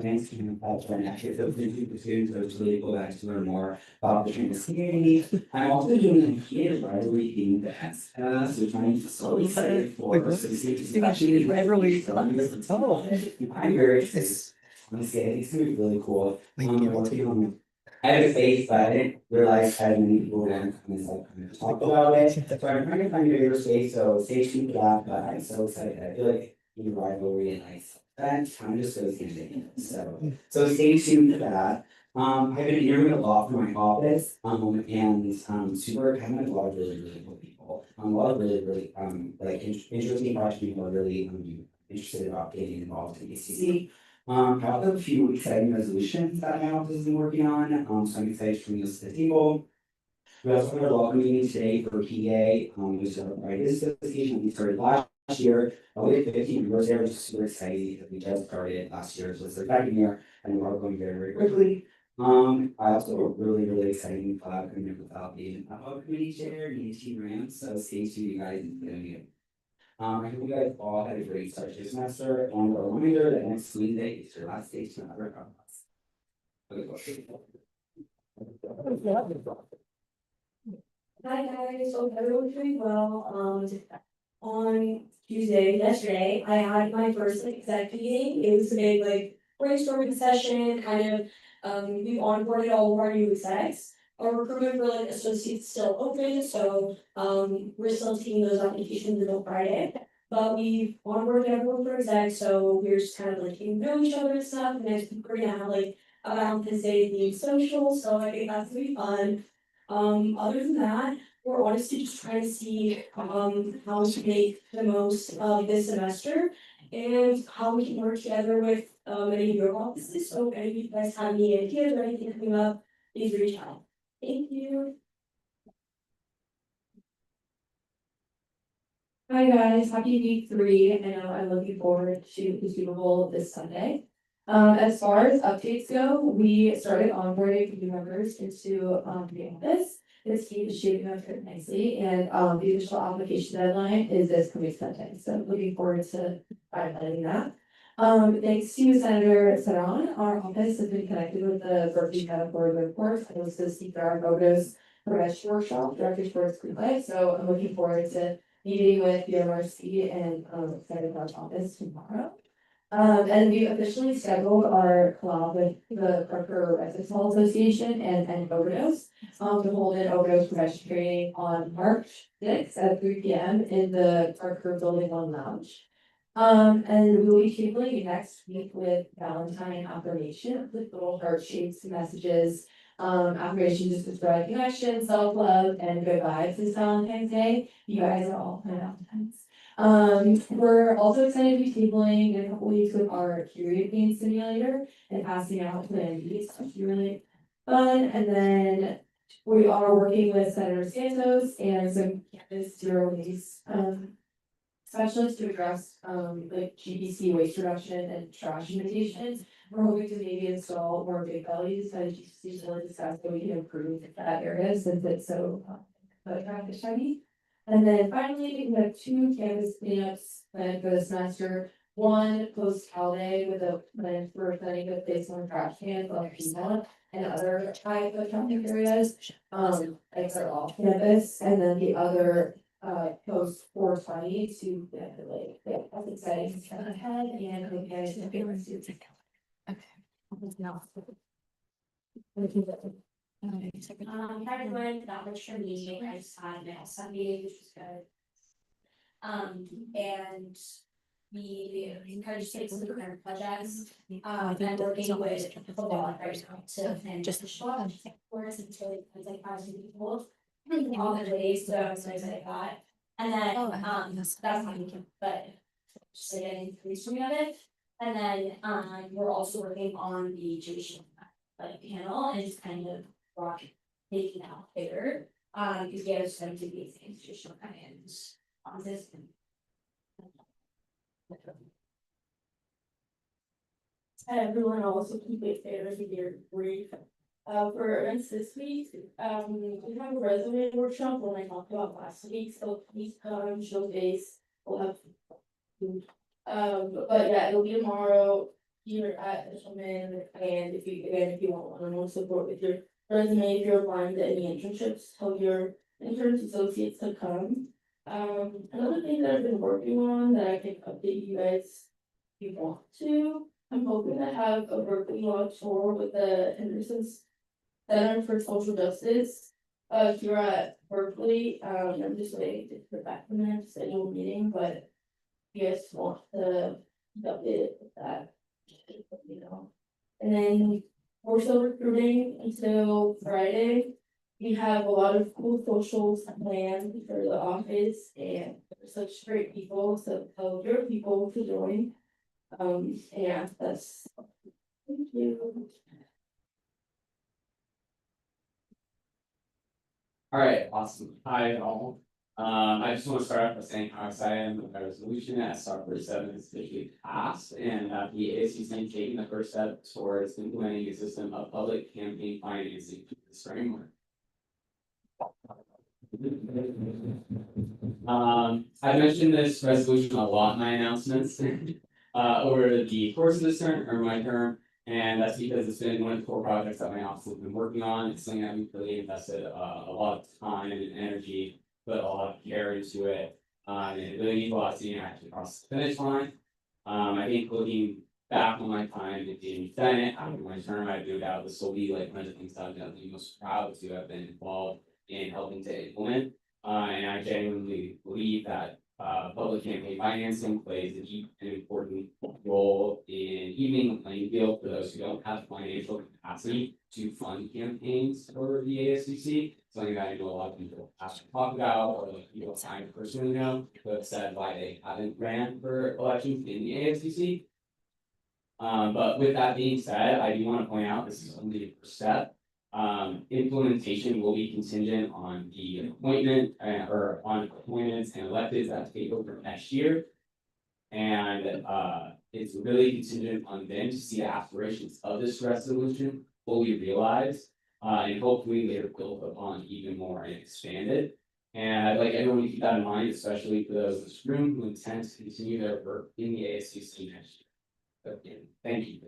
trans student platform actually, so for students those really go back to learn more about the trans community. I'm also doing a kid rivalry themed dance class, which I'm so excited for. So especially rivalry. Oh, I'm very excited. Honestly, I think it's gonna be really cool. Working on I have a face, but I didn't realize how many people were gonna come and talk about it. So I'm trying to find a bigger space, so stay tuned for that, but I'm so excited. I feel like the rivalry and that time just goes hand in hand. So stay tuned for that. I've been interviewing a lot for my office, and super kind of a lot of really cool people. A lot of really like interesting project people are really interested about getting involved in ACC. I also have a few exciting resolutions that my office has been working on, so I'm excited to bring this to the table. We also have a welcome meeting today for PA, which is our Writers Association, we started last year. We had 15 members there, which is super exciting, because we just started last year, so it's their second year, and we're all going very, very quickly. I also have a really exciting collab coming up without being a committee chair, me and Team Rams, so stay tuned, you guys, it's gonna be good. I hope you guys all had a great start to the semester, and a reminder that next Wednesday is your last day to another conference. Hi guys, hope everyone's doing well. On Tuesday, yesterday, I had my first exec meeting. It was a big brainstorming session, kind of, we've onboarded all of our new execs. Our recruitment for associates is still open, so we're still taking those applications until Friday. But we've onboarded everyone for exec, so we're just kind of getting to know each other and stuff, and next week we're gonna have a Valentine's Day themed social, so I think that's gonna be fun. Other than that, we're honestly just trying to see how to make the most of this semester and how we can work together with many of your offices. So if any of you guys have any ideas or anything coming up, please reach out. Thank you. Hi guys, happy week 3. I know I'm looking forward to the Super Bowl this Sunday. As far as updates go, we started onboarding new members into the office. This team is shaping up pretty nicely, and the official application deadline is this coming Sunday. So looking forward to finalizing that. Thanks to Senator Saran, our office has been connected with the Berkeley County Board of Reports and was the CPR Photos Prevention Workshop, Directors for Screenplay. So I'm looking forward to meeting with the MRC and Senator office tomorrow. And we officially scheduled our collab with the Parker Residence Hall Association and Overdose to hold an overdose prevention training on March 6th at 3 p.m. in the Parker Building 1 Lounge. And we will be tabling next week with Valentine affirmation with little heart-shaped messages. Affirmations to spread connection, self-love, and good vibes this Valentine's Day. You guys are all my Valentines. We're also excited to be tabling in a couple weeks with our period pain simulator and passing out plan B's, which is really fun. And then we are working with Senator Santos and some campus zero waste specialists to address GBC waste reduction and trash mitigation. We're hoping to maybe install more big bellies at GBC to discuss how we can improve that area since it's so traffic heavy. And then finally, we have 2 campus cleanups planned for the semester. One post holiday with a plan for setting up place on trash cans on Piedmont and other high foot traffic areas. They're all campus, and then the other post 420 to that's exciting stuff ahead, and I hope you guys have a good rest of your day. Hi everyone, that was for me. I just had an ASUC meeting, which was good. And we kind of just take some different projects. And working with football right now to plan just the shot course until it's 5,000 people. All the days, so I was excited about that. And then that's not me, but just getting the stream of it. And then we're also working on the Jewish panel and just kind of making that bigger. Because we have some to be institutional and causes. Hi everyone, I'll also keep it fair to be brief. For events this week, we have a resume workshop when I talked about last week, so please come, show face, we'll have food. But yeah, it'll be tomorrow here at the Showman, and if you want one-on-one support with your resume, if you're applying to any internships, tell your interns associates to come. Another thing that I've been working on that I can update you guys if you want to, I'm hoping to have a Berkeley Law tour with the Henderson's Center for Social Justice here at Berkeley. I'm just waiting to hear back from them to schedule a meeting, but if you guys want to update with that, you know. And then we're still recruiting until Friday. We have a lot of cool socials planned for the office, and there's such great people, so tell your people to join. Yeah, that's. Thank you. All right, awesome. Hi all. I just want to start off by saying how excited I am that the resolution at SR 47 is officially passed and that the ASUC taking the first step towards implementing a system of public campaign financing through this framework. I mentioned this resolution a lot in my announcements over the course of this term or my term. And that's because it's been one of the core projects that my office has been working on. It's something that we've really invested a lot of time and energy, put a lot of care into it. And it really means a lot to me actually across the finish line. I think looking back on my time in the Senate after my term, I have no doubt this will be like one of the things that I'm definitely most proud to have been involved in helping to implement. And I genuinely believe that public campaign financing plays an important role in evening the playing field for those who don't have financial capacity to fund campaigns for the ASUC. Something that I know a lot of people have to talk about, or like people I personally know who have said why they haven't ran for elections in the ASUC. But with that being said, I do want to point out this is only the first step. Implementation will be contingent on the appointment or on appointments and electeds that take over next year. And it's really contingent on them to see the aspirations of this resolution fully realized. And hopefully later built upon even more and expanded. And I'd like everyone to keep that in mind, especially for those in this room who intend to continue their work in the ASUC next year. But again, thank you.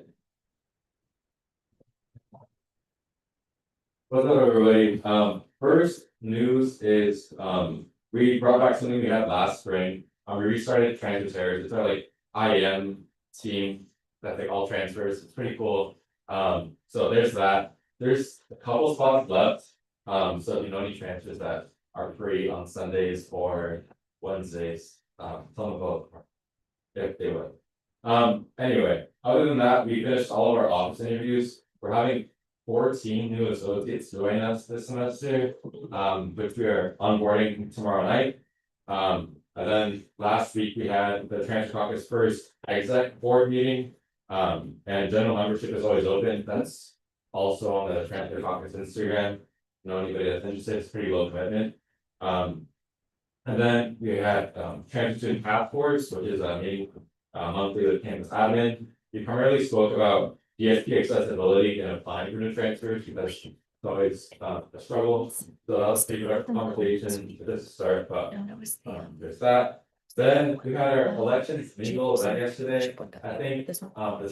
What's up, everybody? First news is, we brought back something we had last spring. We restarted transfer service. It's our like IM team that take all transfers. It's pretty cool. So there's that. There's a couple spots left. So if you know any transfers that are free on Sundays or Wednesdays, tell them about if they would. Anyway, other than that, we finished all of our office interviews. We're having 14 new associates join us this semester, which we are onboarding tomorrow night. And then last week we had the Transfer Caucus first exec board meeting. And general membership is always open. That's also on the Transfer Caucus Instagram. You know, anybody that's interested, it's pretty low commitment. And then we had Transfer Student Task Force, which is a meeting monthly with campus admin. We primarily spoke about DSP accessibility and applying for new transfers because it's always a struggle. So that was a conversation to this start, but there's that. Then we had our elections mingle event yesterday. I think the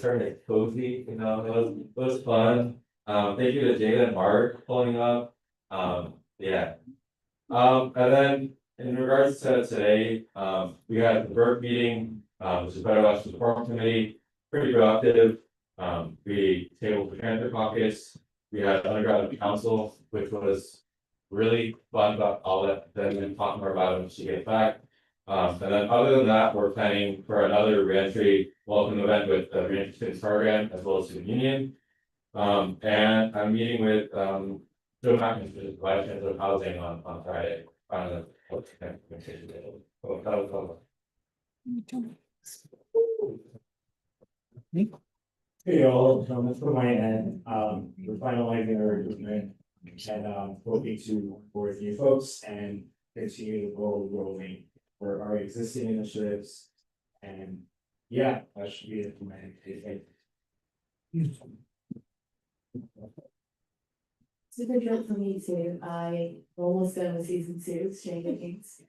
term is cozy, you know, it was fun. Thank you to Jada and Mark pulling up. Yeah. And then in regards to today, we had the Burke meeting, which is Better Election Reform Committee, pretty productive. We tabled the Transfer Caucus. We had undergraduate council, which was really fun, but I'll let them talk more about it when she gets back. And then other than that, we're planning for another reentry welcome event with the reentry students program as well as student union. And I'm meeting with Joe Mackins, who's the Vice Chancellor of Housing on Friday. Hey, y'all, that's for my end. We're finalizing our recruitment and hoping to work with you folks and continue the ball rolling for our existing initiatives. And yeah, that should be it for my end. Super good for me too. I almost done with season 2, Stranger Things.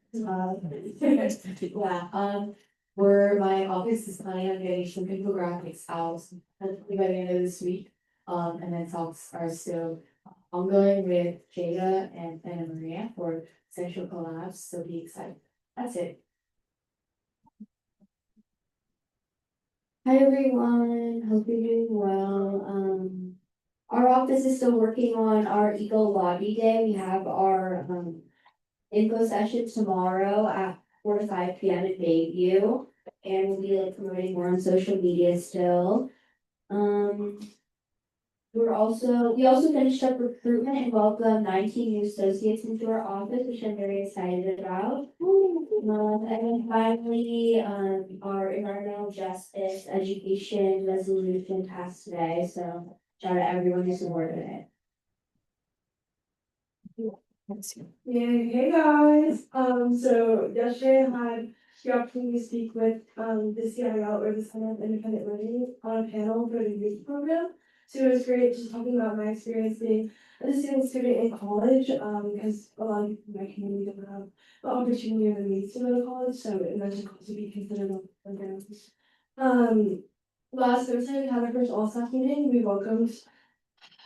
Where my office is planning on getting some infographics out hopefully by the end of this week. And then talks are still ongoing with Jada and Anna Maria for Central Collabs, so be excited. That's it. Hi everyone, hope you're doing well. Our office is still working on our Eagle Lobby Day. We have our info session tomorrow at 4 to 5 p.m. at Bayview, and we'll be like promoting more on social media still. we also finished up recruitment and welcomed 19 new associates into our office, which I'm very excited about. And then finally, our environmental justice education resolution passed today, so shout out to everyone who supported it. Yeah, hey guys, so yesterday I had the opportunity to speak with, the CIO or the Center of Independent Living on a panel for the youth program. So it was great just talking about my experience being a student in college, because a lot of people in my community don't have the opportunity or the means to go to college, so it was cool to be considered a program. Last Thursday, we had our first all-staff meeting, we welcomed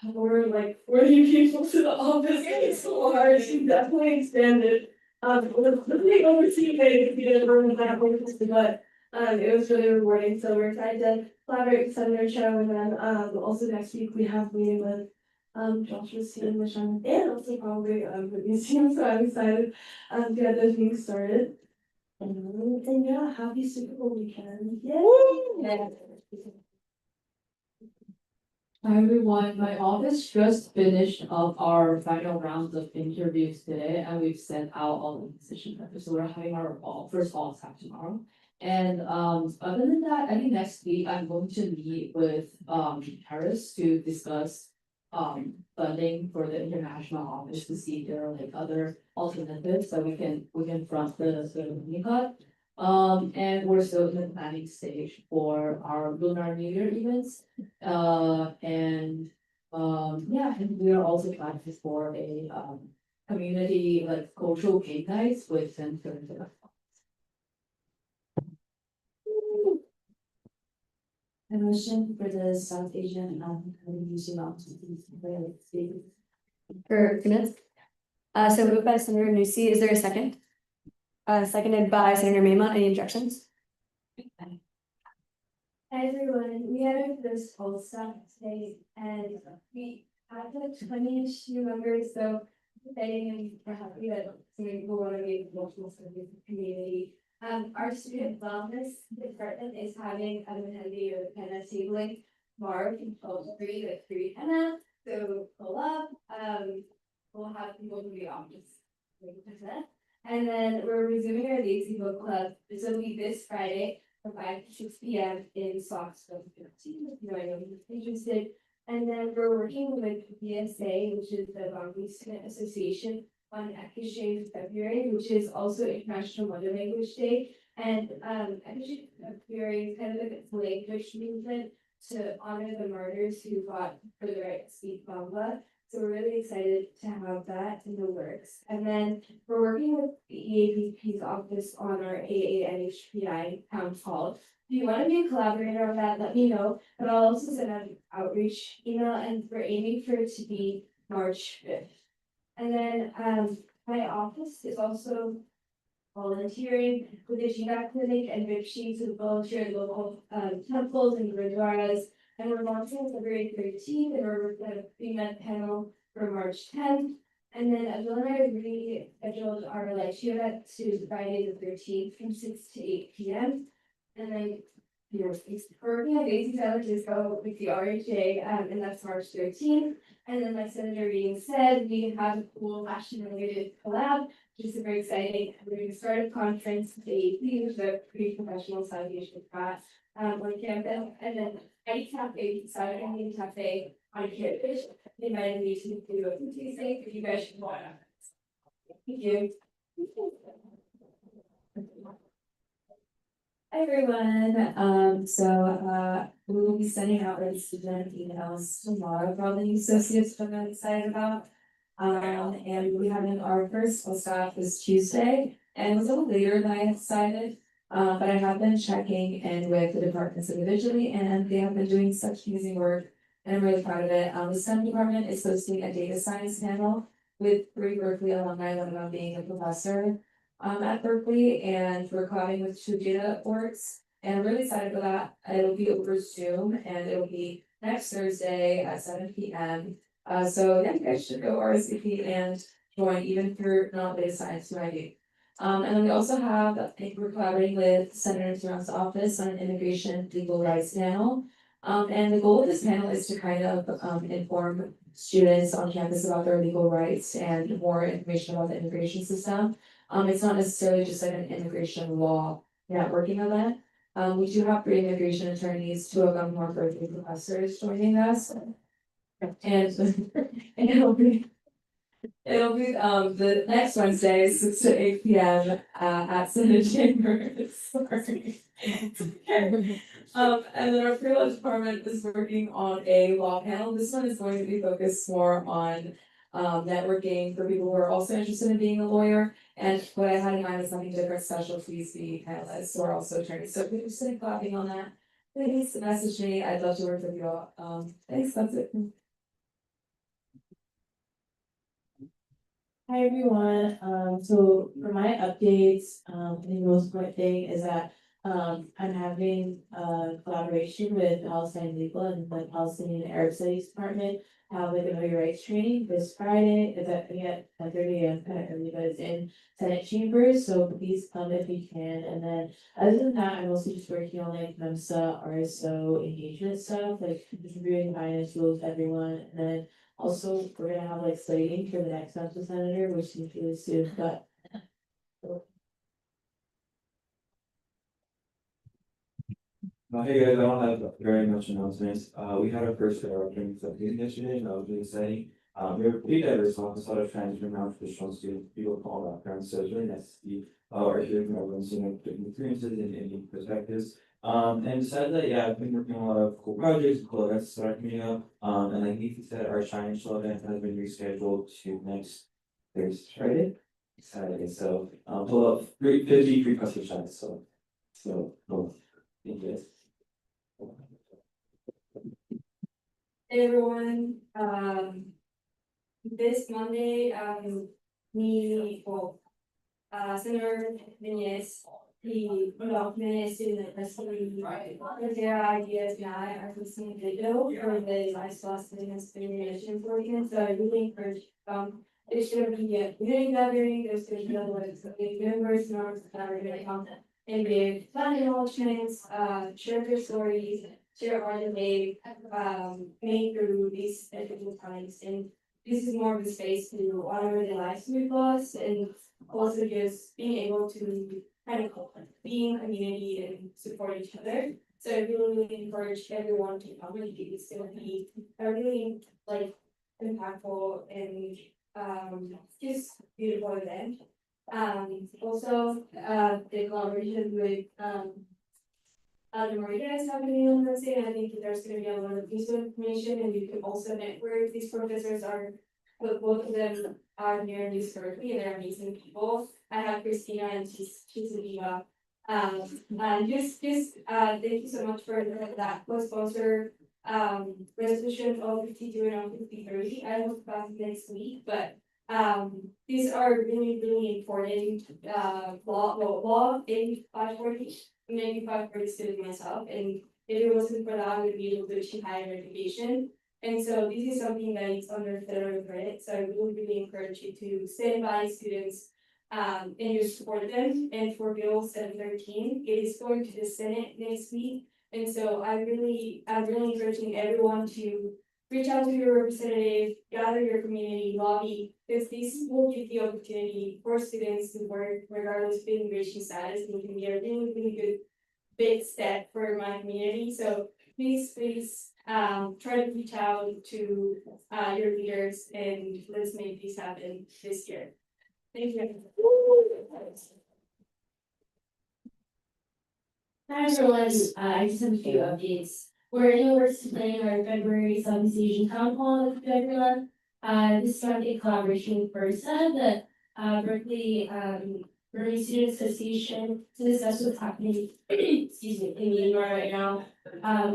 we're like 40 people to the office, it's so hard, she definitely expanded. We're really overseeing we did room that but it was really rewarding, so we're excited to collaborate with Senator Cho, and then also next week we have a meeting with Joshua's team, Michelle, and also probably Whitney's team, so I'm excited to get those meetings started. And yeah, happy Super Bowl weekend. Yay! Hi everyone, my office just finished up our final rounds of interviews today and we've sent out all the position papers. So we're having our first all staff tomorrow. And other than that, I think next week I'm going to meet with Harris to discuss funding for the international office to see if there are like other alternatives that we can front the sort of money cut. And we're still in the planning stage for our Lunar New Year events. Yeah, and we are also planning for a community like cultural game nights with center. A motion for the South Asian Museum For minutes. So moved by Senator Nusi, is there a second? Seconded by Senator Maymon, any objections? Hi everyone, we had our first all staff today and we had like 20-ish new members, so exciting and we're happy that some people want to be multiple service community. Our student wellness department is having a Mehendi or henna tabling tomorrow from 12 to 3 with free henna, so pull up, we'll have people in the office. And then we're resuming our Lazy Book Club. This will be this Friday from 5 to 6 p.m. in Soxville 15, if you know who's interested. And then we're working with BSA, which is the Bangladesh Student Association, on Exchange February, which is also International Mother Language Day. And Exchange February is kind of like a language movement to honor the martyrs who fought for the right to speak Bangla. So we're really excited to have that in the works. And then we're working with the EAPP's office on our AANHPI town hall. If you want to be a collaborator on that, let me know. But I'll also send out an outreach email, and we're aiming for it to be March 5th. And then my office is also volunteering with the GBAC clinic and Ripshi to volunteer at local temples and gurdwaras. And we're launching on February 13th, and we're at a pre-med panel for March 10th. And then Adil and I rescheduled our like event to Friday the 13th from 6 to 8 p.m. And then we're working on Daisy San Francisco with the RHA, and that's March 13th. And then like Senator Reading said, we have a cool fashion related collab, which is super exciting. We're going to start a conference with the AAP, which is a pre-professional South Asian class on campus, and then any cafe, Saturday Indian cafe on campus. They invited me to do a food tasting, if you guys should want. Thank you. Hi everyone, we will be sending out our student emails tomorrow for all the new associates that I'm really excited about. And we'll be having our first full staff this Tuesday, and it was a little later than I had decided. But I have been checking in with the departments individually, and they have been doing such amazing work, and I'm really proud of it. The STEM department is hosting a data science panel with 3 Berkeley alumni, one of them being a professor at Berkeley, and we're collabing with 2 data orgs, and I'm really excited for that. It'll be over Zoom, and it'll be next Thursday at 7 p.m. So yeah, you guys should go RSVP and join, even if you're not data science, you might be. And then we also have, I think we're collaborating with Senator Duran's office on an immigration legal rights panel. And the goal of this panel is to kind of inform students on campus about their legal rights and more information about the immigration system. It's not necessarily just like an immigration law networking event. We do have 3 immigration attorneys, 2 of them who are first-year professors joining us. And it'll be the next Wednesday, 6 to 8 p.m. At Senate Chambers. Sorry. And then our pre-law department is working on a law panel. This one is going to be focused more on networking for people who are also interested in being a lawyer. And what I had in mind was something different specialties being panelists who are also attorneys. So if you're interested in clapping on that, please message me. I'd love to work with you all. Thanks, that's it. Hi everyone, so for my updates, I think the most important thing is that I'm having a collaboration with Palestine Legal and the Palestinian Arab Studies Department. Have like a know your rights training this Friday, it's at 10:30 a.m. kind of early, but it's in Senate Chambers, so please come if you can. And then other than that, I'm also just working on like MEMSA, RSO engagement stuff, like reviewing finance rules, everyone, and then also, we're gonna have like slating for the next episode senator, which seems really soon, but. Hey guys, I don't have very much announcements. We had our first training subcommittee yesterday, and that was really exciting. We were pretty diverse, a lot of transgender, non-traditional students, people of all backgrounds, so it's really nice to see, or hearing from everyone's, different experiences and perspectives. And besides that, yeah, I've been working on a lot of cool projects, cool events that are coming up. And like Nikki said, our Shine Show event has been rescheduled to next Thursday, Friday. Saturday, so pull up 50 free custom shots, so cool. Thank you guys. Hey everyone, this Monday, Senator Nunez, he documented student testimony, their ideas now are listening video for the lifestyle student discrimination program, so I really encourage, it's gonna be a community gathering, there's gonna be other members, norms, collaborative content. And give fun acknowledgements, share their stories, share art that they've made through these difficult times. And this is more of a space to honor the lives we've lost and also just being able to kind of be in community and support each other. So I really encourage everyone to come. I think it's gonna be a really like impactful and just beautiful event. Also, the collaboration with the Marina is happening on Wednesday, and I think there's gonna be a lot of useful information, and you can also network. These professors are, both of them are near New Berkeley, and they're amazing people. I have Christina, and she's a diva. And just thank you so much for that co-sponsor resolution of 52 and 53. I will pass next week, but these are really important law 8540, and 8540 student myself, and if it wasn't for that, I would be able to achieve higher education. And so this is something that is under federal credit, so I would really encourage you to stand by students and you support them. And for Bill 713, it is going to the Senate next week, and so I'm really encouraging everyone to reach out to your representative, gather your community, lobby, because this will give the opportunity for students to work regardless of immigration status, and it can be a really good big step for my community. So please try to reach out to your leaders and let's make this happen this year. Thank you. Hi everyone, I just have a few updates. We're in the works of planning our February Southeast Asian Town Hall with everyone. This started in collaboration with BRSA, the Berkeley Burmese Student Association, to discuss what's happening, excuse me, in Myanmar right now.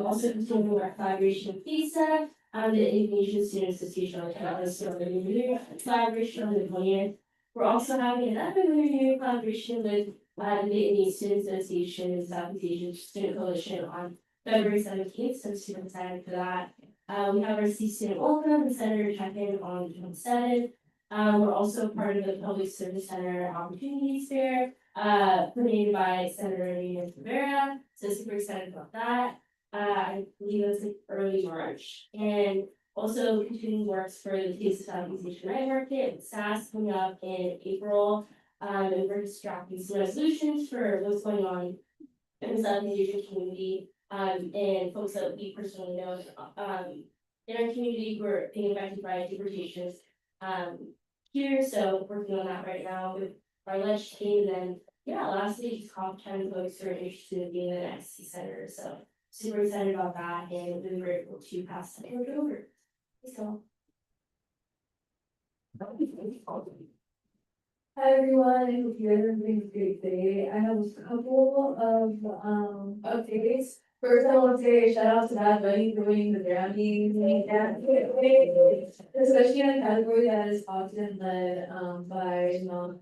Also continuing our collaboration with FISA, the Indonesian Student Association on campus, so we're collaboration with William. We're also having another new collaboration with the Indian Student Association and Southeast Asian Student Coalition on February 17th, so super excited for that. We have our student welcome and Senator check-in on June 7th. We're also part of the Public Service Center Opportunities Fair, put in by Senator Nina Rivera, so super excited about that. I believe it was like early March, and also continuing works for the Taste of Southeast Asian Night Market, with SAS coming up in April. And we're just drafting some resolutions for what's going on in the Southeast Asian community, and folks that we personally know, in our community who are being affected by deportations, here, so working on that right now with our lunch team, and then, yeah, lastly, just Cobb County folks who are interested in being an SC senator, so super excited about that, and we were able to pass that over. So. Hi everyone, I hope you guys are having a great day. I have a couple of updates. First, I want to say shout out to Bad Bunny for winning the Grammys, especially in a category that is often led by non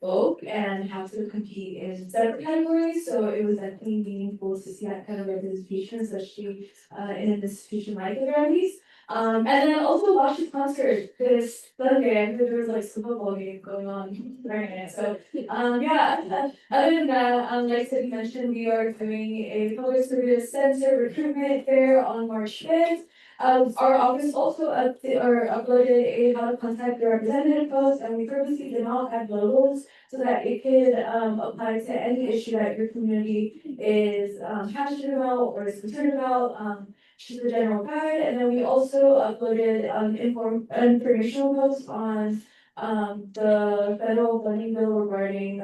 folk and have to compete in separate categories. So it was definitely meaningful to see that kind of representation, especially in an institution like the Grammys. And then also watch the concert this Sunday. I heard there was like some football game going on during it. So yeah, other than that, like Sydney mentioned, we are doing a public service center recruitment fair on March 5th. Our office also uploaded a how to contact the representative post, and we purposely did not add logos so that it could apply to any issue that your community is passionate about or is concerned about. To the general guide, and then we also uploaded informational posts on the federal funding bill regarding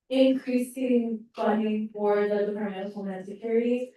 increasing funding for the Department of Homeland Security.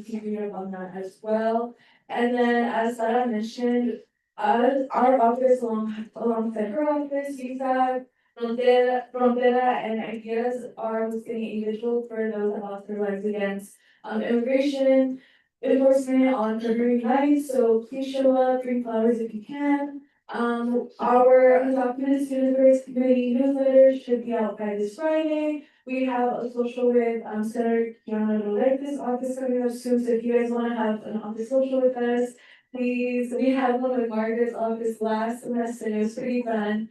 Keeping up on that as well. And then as Sarah mentioned, our office alongside her office, USAC, Frontera and Ideas are hosting a vigil for those that lost their lives against immigration enforcement on February 9th, so please show up, bring flowers if you can. Our undocumented student affairs committee newsletter should be out by this Friday. We have a social with Senator Kiana Rodriguez's office coming up soon, so if you guys want to have an office social with us, please. We had one with Margaret's office last semester, and it was pretty fun.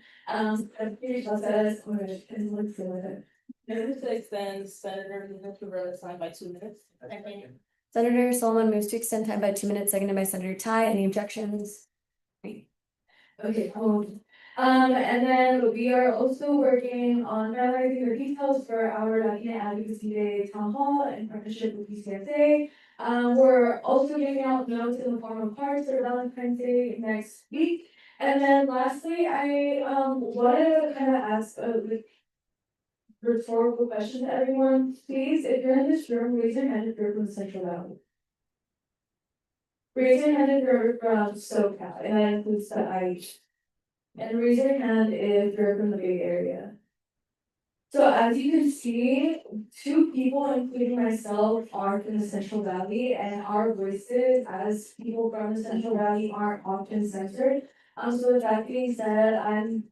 Please just us, and let's go with it. Move to extend Senator Rivera's time by 2 minutes. Senator Solomon moves to extend time by 2 minutes, seconded by Senator Ty. Any objections? Great. Okay, and then we are also working on finalizing the details for our Latina Advocacy Day Town Hall in partnership with UCSA. We're also giving out notes in the form of cards for Valentine's Day next week. And then lastly, I wanted to kind of ask like rhetorical question to everyone. Please, if you're in this room, raise your hand if you're from Central Valley. Raise your hand if you're from SoCal, and that includes the IE. And raise your hand if you're from the Bay Area. So as you can see, 2 people, including myself, are from the Central Valley, and our voices as people from the Central Valley aren't often censored. So with that being said, I'm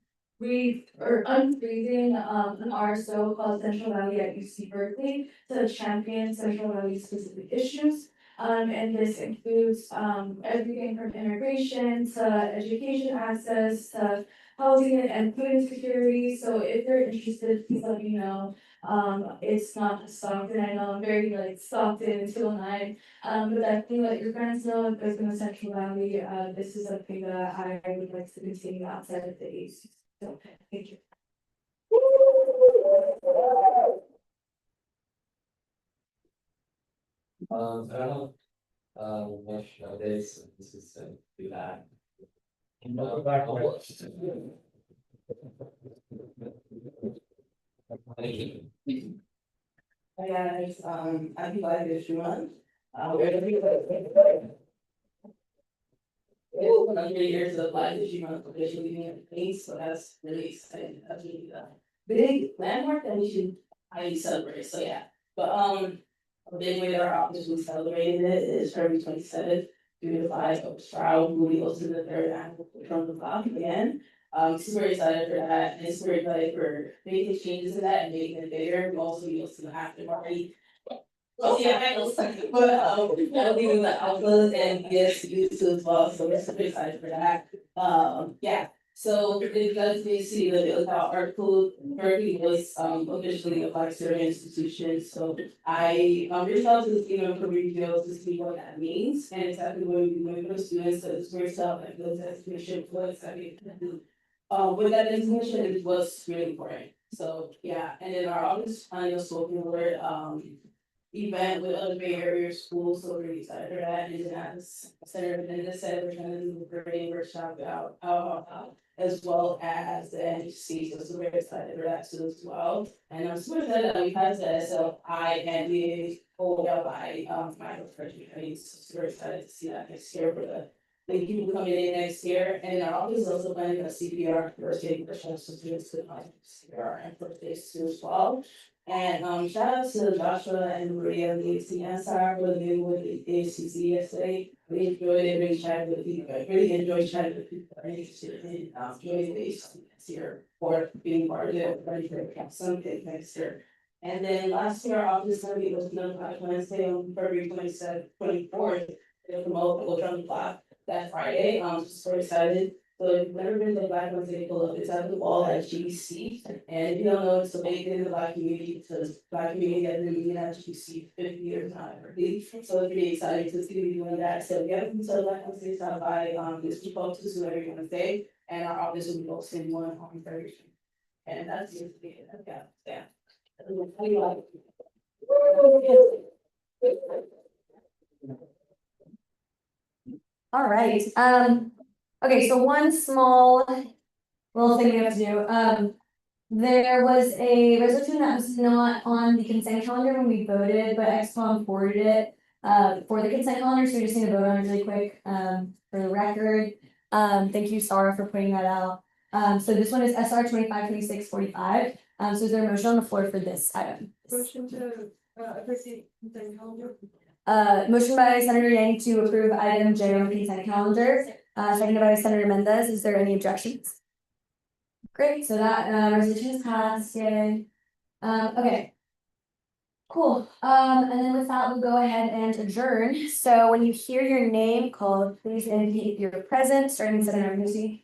unfreezing an RSO called Central Valley at UC Berkeley to champion Central Valley specific issues. And this includes everything from immigration to education access to housing and food insecurity. So if you're interested, please let me know. It's not just Stockton. I know I'm very like Stockton 209. But definitely let your friends know if there's in the Central Valley. This is something that I would like to continue outside of the ASUC. So thank you. I don't know. Much nowadays, this is do that. Hi guys, happy Black History Month. It's 100 years of Black History Month officially being in place, so that's really exciting. That's really a big landmark that we should highly celebrate. So yeah, but a big way that our office will celebrating it is February 27th through the 5th of Stroud, who we hosted the 3rd annual From the Block again. Super excited for that, and super excited for making changes in that and making it bigger. We also hosted the after party. Well, yeah, I know, but that'll be in the outlook and yes, YouTube as well. So we're super excited for that. Yeah. So it does see the article currently was officially a Black Syrian institution, so I reached out to the team of Corregio to see what that means and exactly what we doing for the students, so it's very self and the designation was with that designation it was really important. So yeah, and then our office kind of spoken word event with other Bay Area schools, so we're really excited for that. And then as Senator Menendez said, we're trying to do a great workshop out as well as the NHC, so we're very excited for that too as well. And I'm super excited that we passed the SLI and the OLI my freshman committee, so super excited to see that next year for the people coming in next year. And our office is also planning a CPR first aid workshop, so students could CPR and first aid too as well. And shout out to Joshua and Maria, the CSR for the new with the ASUC yesterday. We enjoyed it, really chatted with people, I really enjoyed chatting with people that are interested in joining the ASUC this year or being part of it, ready for something next year. And then last year, our office gonna be open on Black Wednesday on February 24th. They'll promote the drum block that Friday. Super excited. So if you've never been to Black Wednesday, pull up, it's at the wall at GC. And if you don't know, it's the big thing in the Black community, because Black community has been meeting at GC 50 years now, I believe. So it's pretty exciting to see you doing that. So if you haven't been to Black Wednesday, stop by, this keep up to every Wednesday. And our office will be hosting one on Thursday. And that's it. Yeah. All right, okay, so one small little thing we have to do, there was a resolution that was not on the consent calendar when we voted, but XCOM forwarded it for the consent calendar, so we just need to vote on it really quick, for the record. Thank you, Sarah, for putting that out. So this one is SR 252645. So is there a motion on the floor for this item? Motion to approve the consent calendar. Motion by Senator Yang to approve item J on the consent calendar, seconded by Senator Mendez. Is there any objections? Great, so that resolution is passed, yay. Okay. Cool, and then with that, we'll go ahead and adjourn. So when you hear your name called, please indicate you're present, starting with Senator Musi.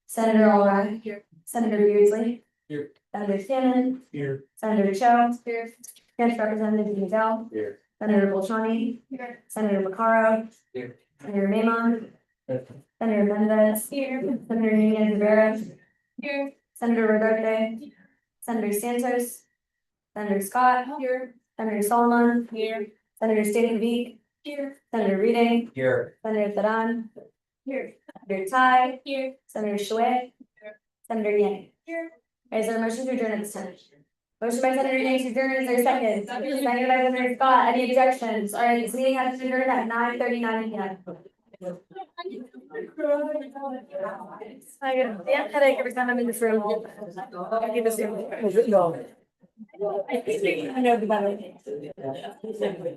Senator Alright. Here. Senator Beardsley. Here. Senator Salmon. Here. Senator Cho. Here. Against Representative Miguel. Here. Senator Bolshani. Here. Senator Macaro. Here. Senator Maymon. Senator Mendez. Here. Senator Nunez Rivera. Here. Senator Rodarte. Senator Santos. Senator Scott. Here. Senator Solomon. Here. Senator Stankovic. Here. Senator Reading. Here. Senator Theron. Here. Senator Tai. Here. Senator Shue. Here. Senator Yang. Here. Is there a motion to adjourn at this time? Motion by Senator Yang to adjourn, is there a second? Seconded by Senator Scott, any objections? All right, this meeting has to adjourn at 9:39 p.m. I get a damn headache every time I'm in this room. I get the same. I know the better.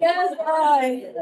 Yes, bye.